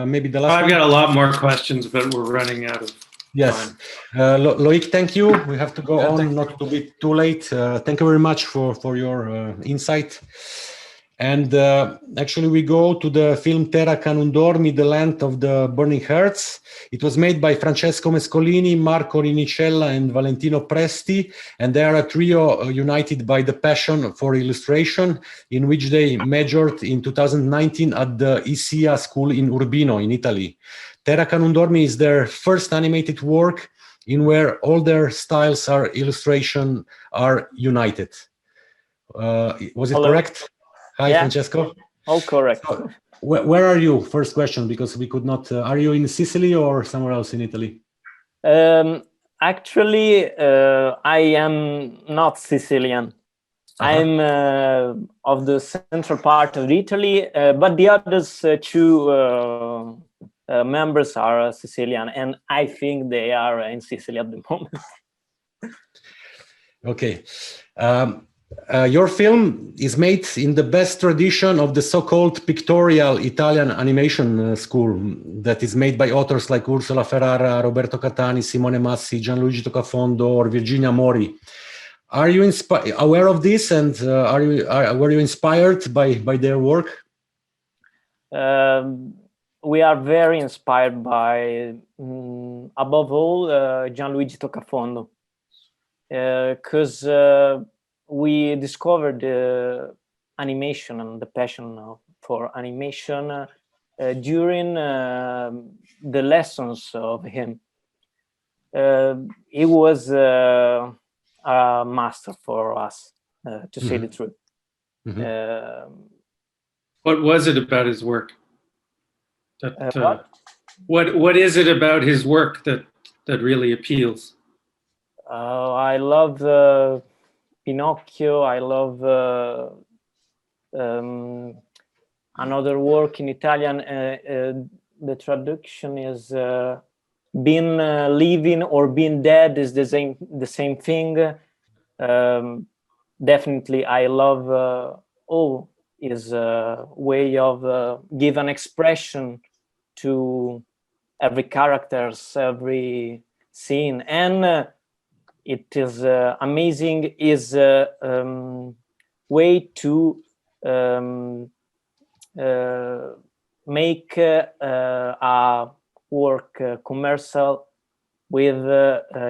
maybe the last. I've got a lot more questions, but we're running out of. Yes, Loïc, thank you. We have to go on, not to be too late. Thank you very much for your insight. And actually, we go to the film Terra che non dormi, The Land of the Burning Hearts. It was made by Francesco Mescolini, Marco Rinicella, and Valentino Presti, and they are a trio united by the passion for illustration, in which they majored in 2019 at the ISIA school in Urbino, in Italy. Terra che non dormi is their first animated work in where all their styles are illustration are united. Was it correct? Hi, yeah. Francesco. All correct. So, where are you? First question, because we could not. Are you in Sicily or somewhere else in Italy? Actually, I am not Sicilian. I'm of the central part of Italy, but the others two members are Sicilian, and I think they are in Sicily at the moment. Okay. Your film is made in the best tradition of the so-called pictorial Italian animation school that is made by authors like Ursula Ferrara, Roberto Catani, Simone Massi, Gianluigi Tocafondo, or Virginia Mori. Are you aware of this, and were you inspired by their work? We are very inspired by, above all, Gianluigi Tocafondo, because we discovered animation and the passion for animation during the lessons of him. He was a master for us, to say the truth. What was it about his work? What is it about his work that really appeals? I love Pinocchio. I love another work in Italian. The traduction is being living or being dead is the same thing. Definitely, I love his way of give an expression to every characters, every scene, and it is amazing his way to make a work commercial with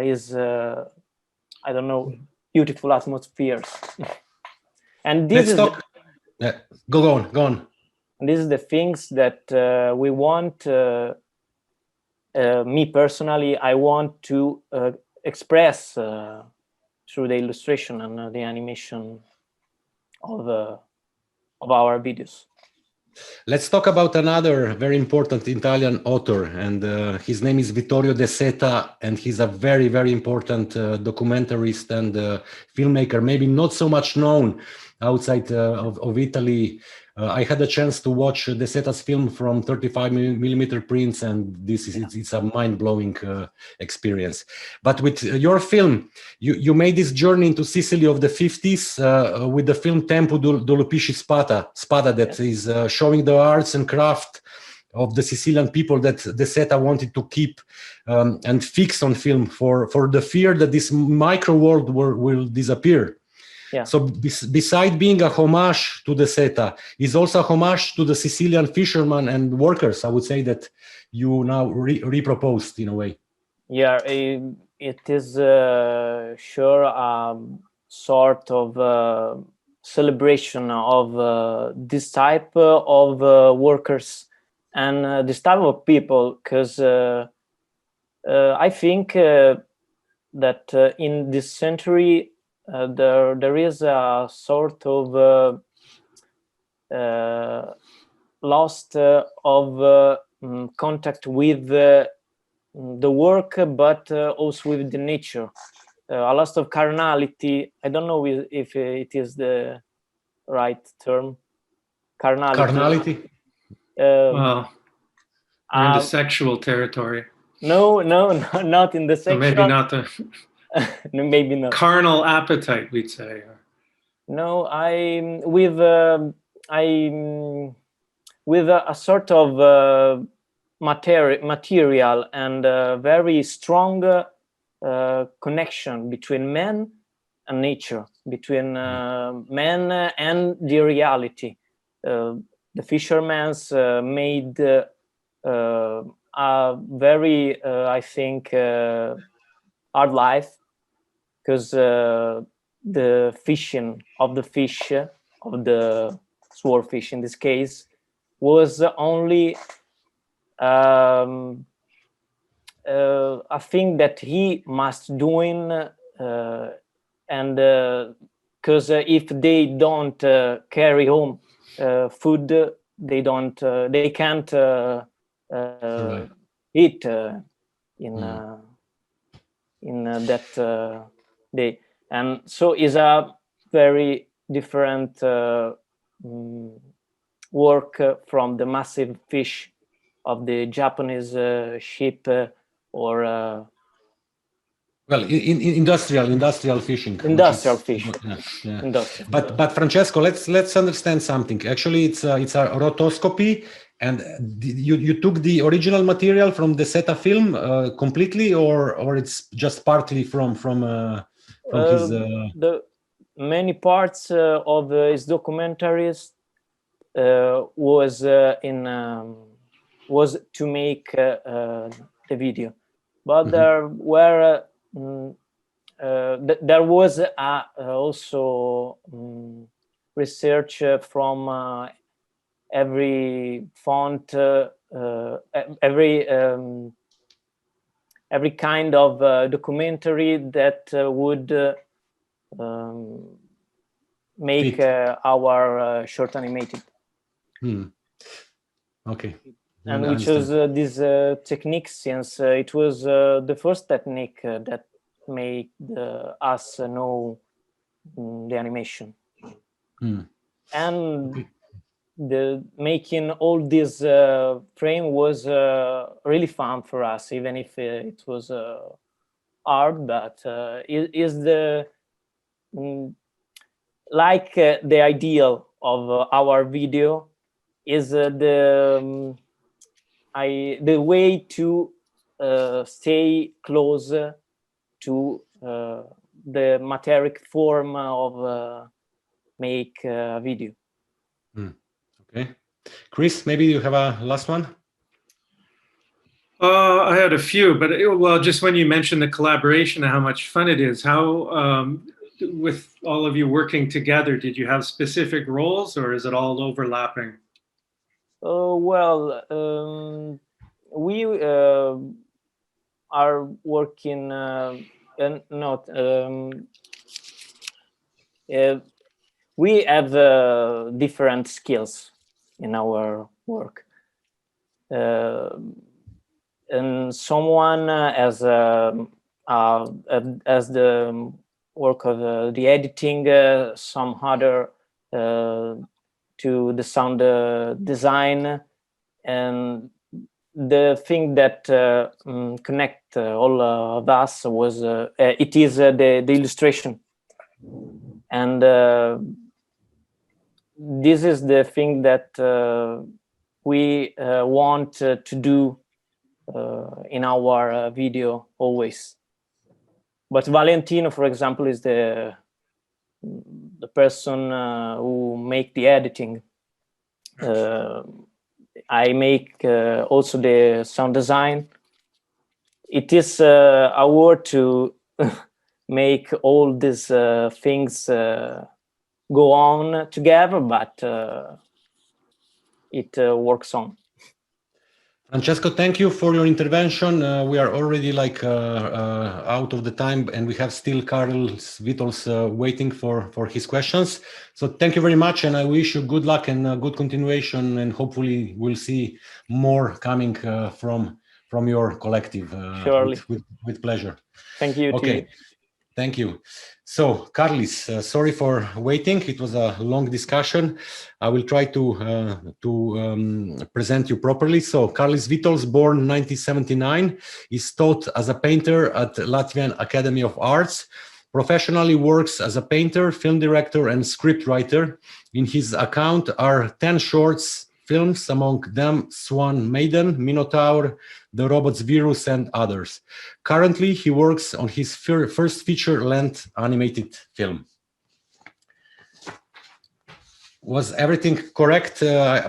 his I don't know, beautiful atmospheres. And this go on. And this is the things that we want. Me personally, I want to express through the illustration and the animation of our videos. Let's talk about another very important Italian author, and his name is Vittorio De Seta, and he's a very, very important documentarist and filmmaker, maybe not so much known outside of Italy. I had a chance to watch De Seta's film from 35mm prints, and it's a mind-blowing experience. But with your film, you made this journey into Sicily of the 50s with the film Tempo dell'Ufficio Spada that is showing the arts and craft of the Sicilian people that De Seta wanted to keep and fix on film for the fear that this micro world will disappear. Yeah. So beside being a homage to the Seta, is also a homage to the Sicilian fishermen and workers, I would say, that you now reproposed in a way. Yeah, it is sure sort of celebration of this type of workers and this type of people, because I think that in this century there is a sort of lost of contact with the work, but also with the nature. A loss of carnality. I don't know if it is the right term. Carnality. Well, we're in the sexual territory. No, not in the sexual. So maybe not the no, maybe not. Carnal appetite, we'd say. No, with a sort of material and very strong connection between man and nature, between man and the reality. The fishermen's made a very, I think, hard life, because the fishing of the fish, of the swordfish in this case, was only a thing that he must doing, and because if they don't carry home food, they can't eat in that day, and so is a very different work from the massive fish of the Japanese ship or well, in industrial fishing. Industrial fishing. Yeah. Industrial. But Francesco, let's understand something. Actually, it's a rotoscopy, and you took the original material from the Seta film completely, or it's just partly from his. The many parts of his documentaries was to make the video, but there were there was also research from every font, every kind of documentary that would make our short animated. Okay. And we chose this technique since it was the first technique that made us know the animation. And the making all this frame was really fun for us, even if it was hard. But it is the like the ideal of our video is the way to stay close to the material form of make a video. Okay, Chris, maybe you have a last one. I had a few, but well, just when you mentioned the collaboration and how much fun it is, how with all of you working together, did you have specific roles, or is it all overlapping? Well, we are working and not. We have different skills in our work, and someone as the work of the editing, some other to the sound design, and the thing that connect all of us was it is the illustration, and this is the thing that we want to do in our video always. But Valentino, for example, is the the person who make the editing. I make also the sound design. It is a work to make all these things go on together, but it works on. Francesco, thank you for your intervention. We are already like out of the time, and we have still Kārlis Vītols waiting for his questions. So thank you very much, and I wish you good luck and good continuation, and hopefully we'll see more coming from your collective. Surely. With pleasure. Thank you. Okay. Thank you. So, Kārlis, sorry for waiting. It was a long discussion. I will try to present you properly. So, Kārlis Vītols, born 1979, is taught as a painter at Latvian Academy of Arts. Professionally works as a painter, film director, and scriptwriter. In his account are 10 shorts films, among them Swan Maiden, Minotaur, The Robots Virus, and others. Currently, he works on his first feature-length animated film. Was everything correct?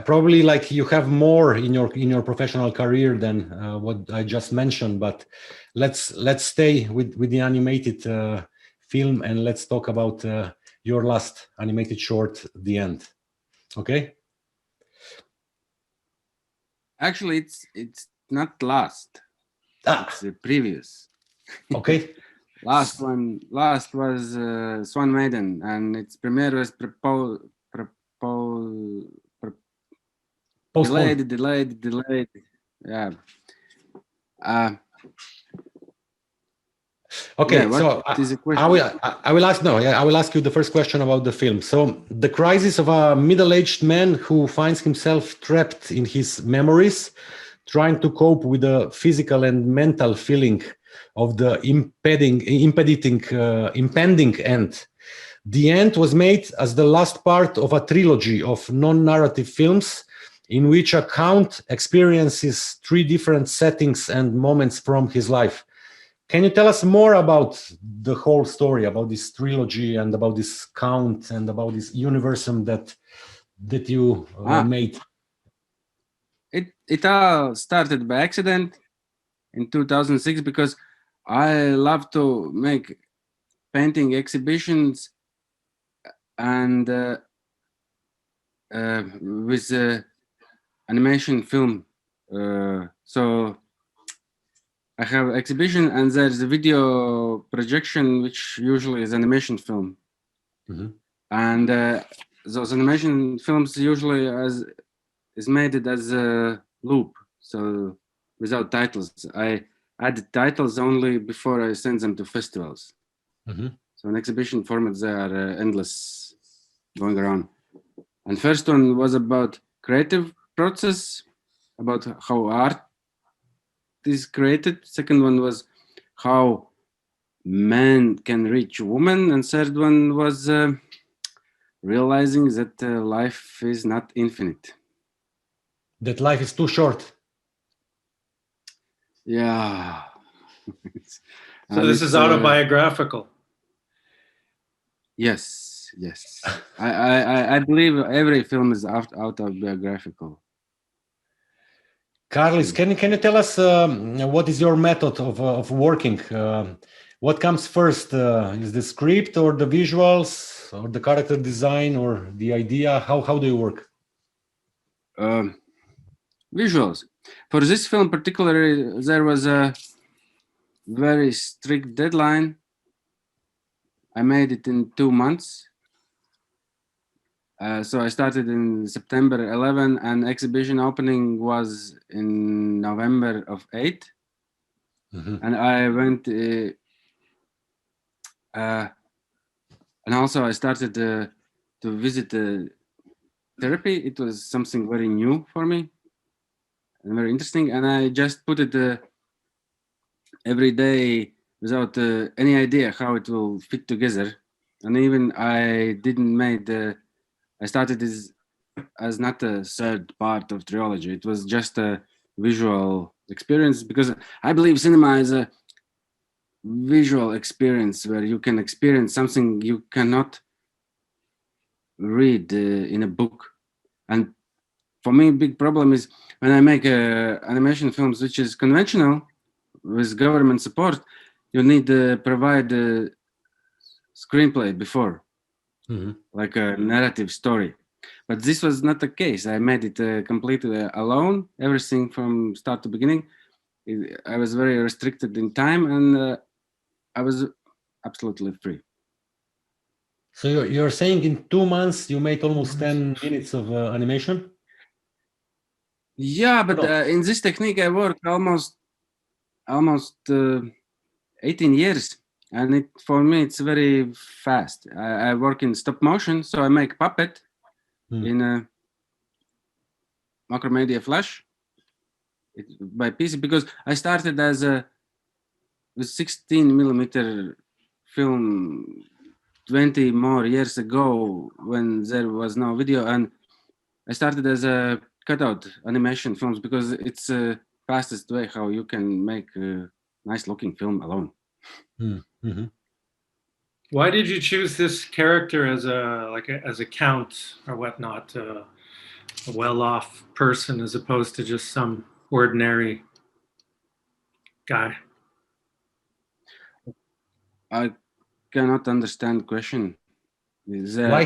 Probably like you have more in your professional career than what I just mentioned, but let's stay with the animated film, and let's talk about your last animated short, The End. Okay? Actually, it's not last. It's the previous. Okay. Last was Swan Maiden, and its premiere was delayed. Yeah. Okay, yeah, so I will ask you the first question about the film. So the crisis of a middle-aged man who finds himself trapped in his memories, trying to cope with the physical and mental feeling of the impending end. The End was made as the last part of a trilogy of non-narrative films in which a count experiences 3 different settings and moments from his life. Can you tell us more about the whole story, about this trilogy and about this count and about this universum that you made? It all started by accident in 2006 because I love to make painting exhibitions and with animation film. So I have exhibition and there's a video projection, which usually is animation film. Mm-hmm. And those animation films usually is made it as a loop, so without titles. I add titles only before I send them to festivals. Mm-hmm. So in exhibition formats, they are endless, going around. And first one was about creative process, about how art is created. Second one was how man can reach woman, and third one was realizing that life is not infinite. That life is too short. Yeah. So this is autobiographical. Yes. I believe every film is autobiographical. Kārlis, can you tell us what is your method of working? What comes first? Is the script or the visuals or the character design or the idea? How do you work? Visuals. For this film particularly, there was a very strict deadline. I made it in 2 months. So I started in September 11 and exhibition opening was in November of 8. Mm-hmm. And I went and also I started to visit therapy. It was something very new for me and very interesting. And I just put it every day without any idea how it will fit together. And even I didn't make I started this as not a third part of trilogy. It was just a visual experience because I believe cinema is a visual experience where you can experience something you cannot read in a book. And for me, big problem is when I make animation films, which is conventional with government support, you need to provide a screenplay before, like a narrative story. But this was not the case. I made it completely alone, everything from start to beginning. I was very restricted in time, and I was absolutely free. So you're saying in 2 months you made almost 10 minutes of animation? Yeah, but in this technique I worked almost 18 years, and for me it's very fast. I work in stop motion, so I make puppet in Macromedia Flash by PC, because I started as a 16mm film 20 more years ago when there was no video, and I started as a cutout animation films because it's the fastest way how you can make a nice looking film alone. Why did you choose this character as a count or whatnot, a well-off person as opposed to just some ordinary guy? I cannot understand question. Why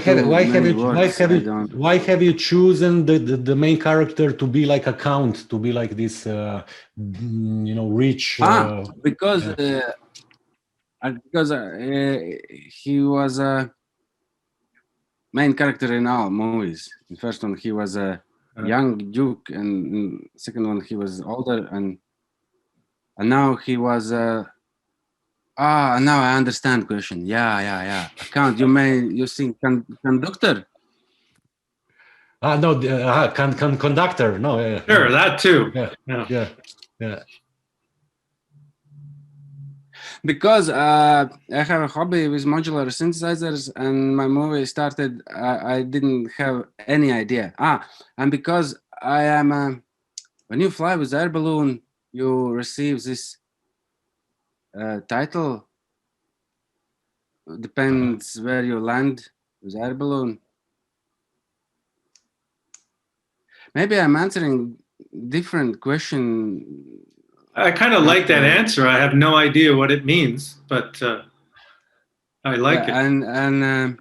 have you chosen the main character to be like a count, to be like this, rich? Because he was a main character in all movies. In first one, he was a young duke, and in second one, he was older, and now he was a. Now I understand question. Yeah. Account. You think conductor? No, conductor. No. Sure, that too. Yeah. Because I have a hobby with modular synthesizers, and my movie started, I didn't have any idea. And because I am, when you fly with air balloon, you receive this title. Depends where you land with air balloon. Maybe I'm answering different question. I kind of like that answer. I have no idea what it means, but I like it. And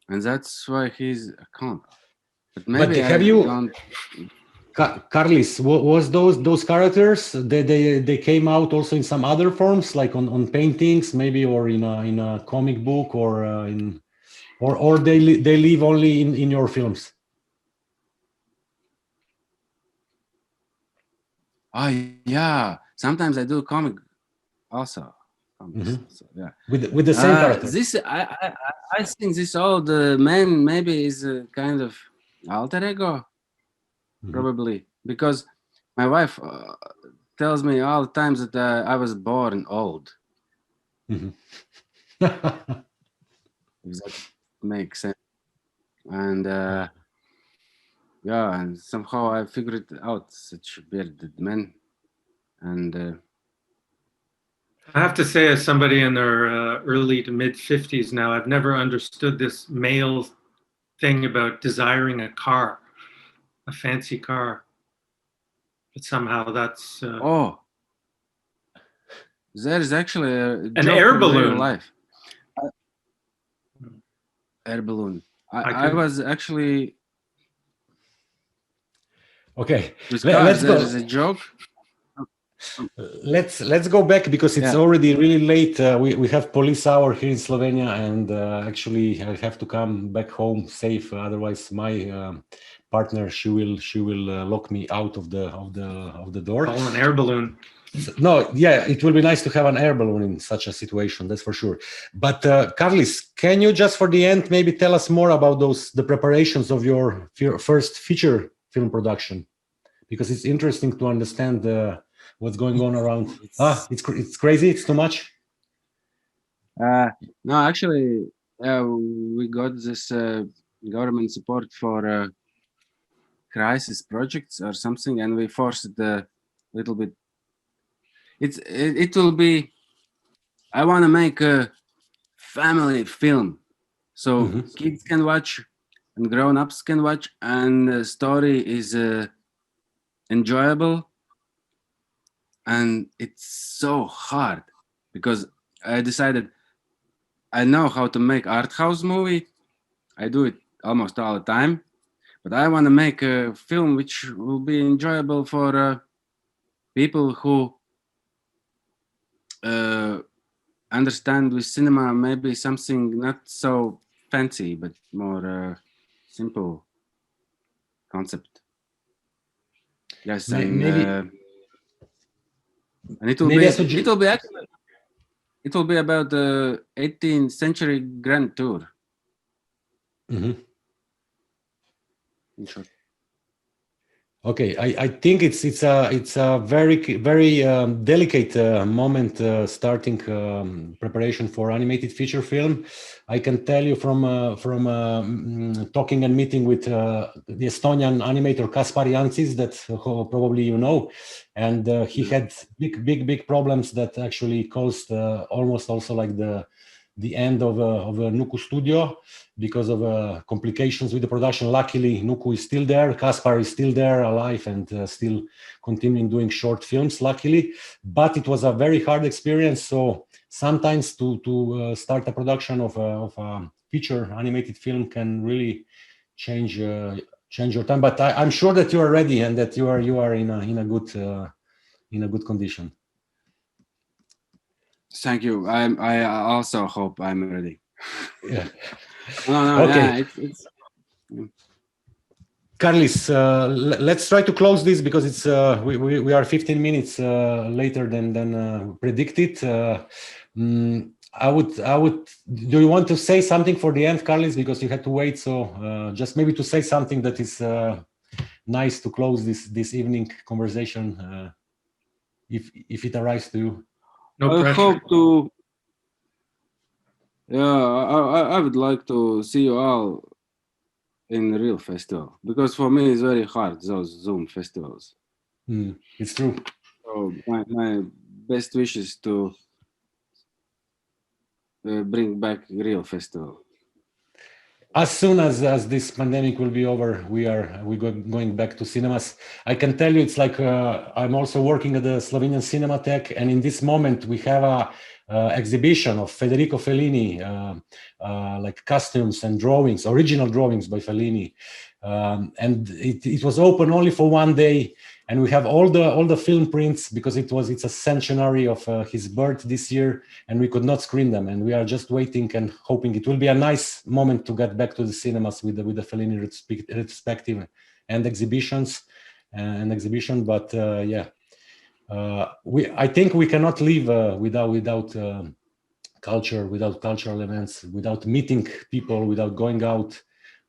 that's why he's a count. But maybe but have you, Kārlis, was those characters they came out also in some other forms, like on paintings, maybe, or in a comic book, or or they live only in your films? Yeah. Sometimes I do comic also. Yeah. With the same character. This I think this old man maybe is a kind of alter ego, probably, because my wife tells me all the times that I was born old. If that makes sense. And yeah, and somehow I figured out such a bearded man. And I have to say, as somebody in their early to mid 50s now, I've never understood this male thing about desiring a car, a fancy car. But somehow that's... there is actually an air balloon. Life. Air balloon. I was actually... Okay, let's go. There is a joke. Let's go back, because it's already really late. We have police hour here in Slovenia, and actually I have to come back home safe. Otherwise, my partner she will lock me out of the door. Call an air balloon. No, yeah, it will be nice to have an air balloon in such a situation. That's for sure. But Kārlis, can you just for the end maybe tell us more about the preparations of your first feature film production, because it's interesting to understand what's going on around. It's crazy. It's too much. No, actually, we got this government support for crisis projects or something, and we forced a little bit. It will be. I want to make a family film, So kids can watch and grown-ups can watch, and the story is enjoyable. And it's so hard because I decided I know how to make art house movie. I do it almost all the time, but I want to make a film which will be enjoyable for people who understand with cinema maybe something not so fancy, but more simple concept. Yes, and it will be about the 18th century grand tour. In short. Okay, I think it's a very delicate moment starting preparation for animated feature film. I can tell you from talking and meeting with the Estonian animator Kaspar Jancis, that probably you know, and he had big problems that actually caused almost also like the end of a Nuku studio because of complications with the production. Luckily, Nuku is still there. Kaspar is still there, alive, and still continuing doing short films, luckily. But it was a very hard experience. So sometimes to start a production of a feature animated film can really change your time. But I'm sure that you are ready and that you are in a good condition. Thank you. I also hope I'm ready. Yeah. No, okay. Yeah, Kārlis, let's try to close this because it's we are 15 minutes later than predicted. I would. Do you want to say something for the end, Kārlis? Because you had to wait. So just maybe to say something that is nice to close this evening conversation, if it arrives to you. No pressure. I hope to. Yeah, I would like to see you all in a real festival, because for me it's very hard, those Zoom festivals. It's true. So my best wishes to bring back real festival. As soon as this pandemic will be over, we're going back to cinemas. I can tell you, it's like I'm also working at the Slovenian Cinematek, and in this moment we have a exhibition of Federico Fellini, like costumes and drawings, original drawings by Fellini, and it was open only for one day, and we have all the film prints because it's a centenary of his birth this year, and we could not screen them, and we are just waiting and hoping it will be a nice moment to get back to the cinemas with the Fellini retrospective and exhibitions and exhibition. But yeah. I think we cannot live without culture, without cultural events, without meeting people, without going out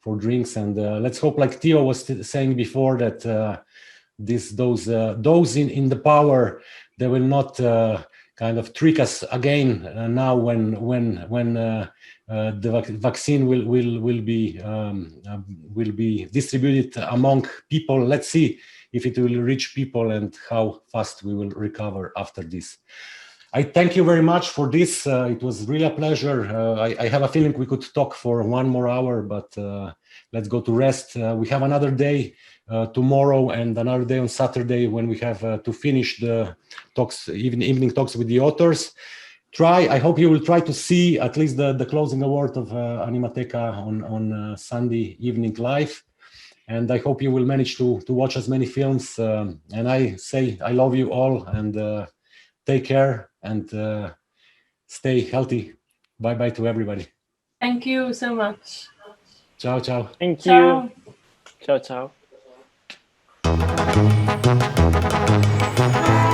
for drinks. And let's hope, like Theo was saying before, that those in the power, they will not kind of trick us again now when the vaccine will be distributed among people. Let's see if it will reach people and how fast we will recover after this. I thank you very much for this. It was really a pleasure. I have a feeling we could talk for 1 more hour, but let's go to rest. We have another day tomorrow and another day on Saturday when we have to finish the talks, evening talks with the authors. I hope you will try to see at least the closing award of Animateka on Sunday evening live. And I hope you will manage to watch as many films. And I say I love you all, and take care and stay healthy. Bye-bye to everybody. Thank you so much. Ciao, ciao. Thank Ciao. you. Ciao, ciao.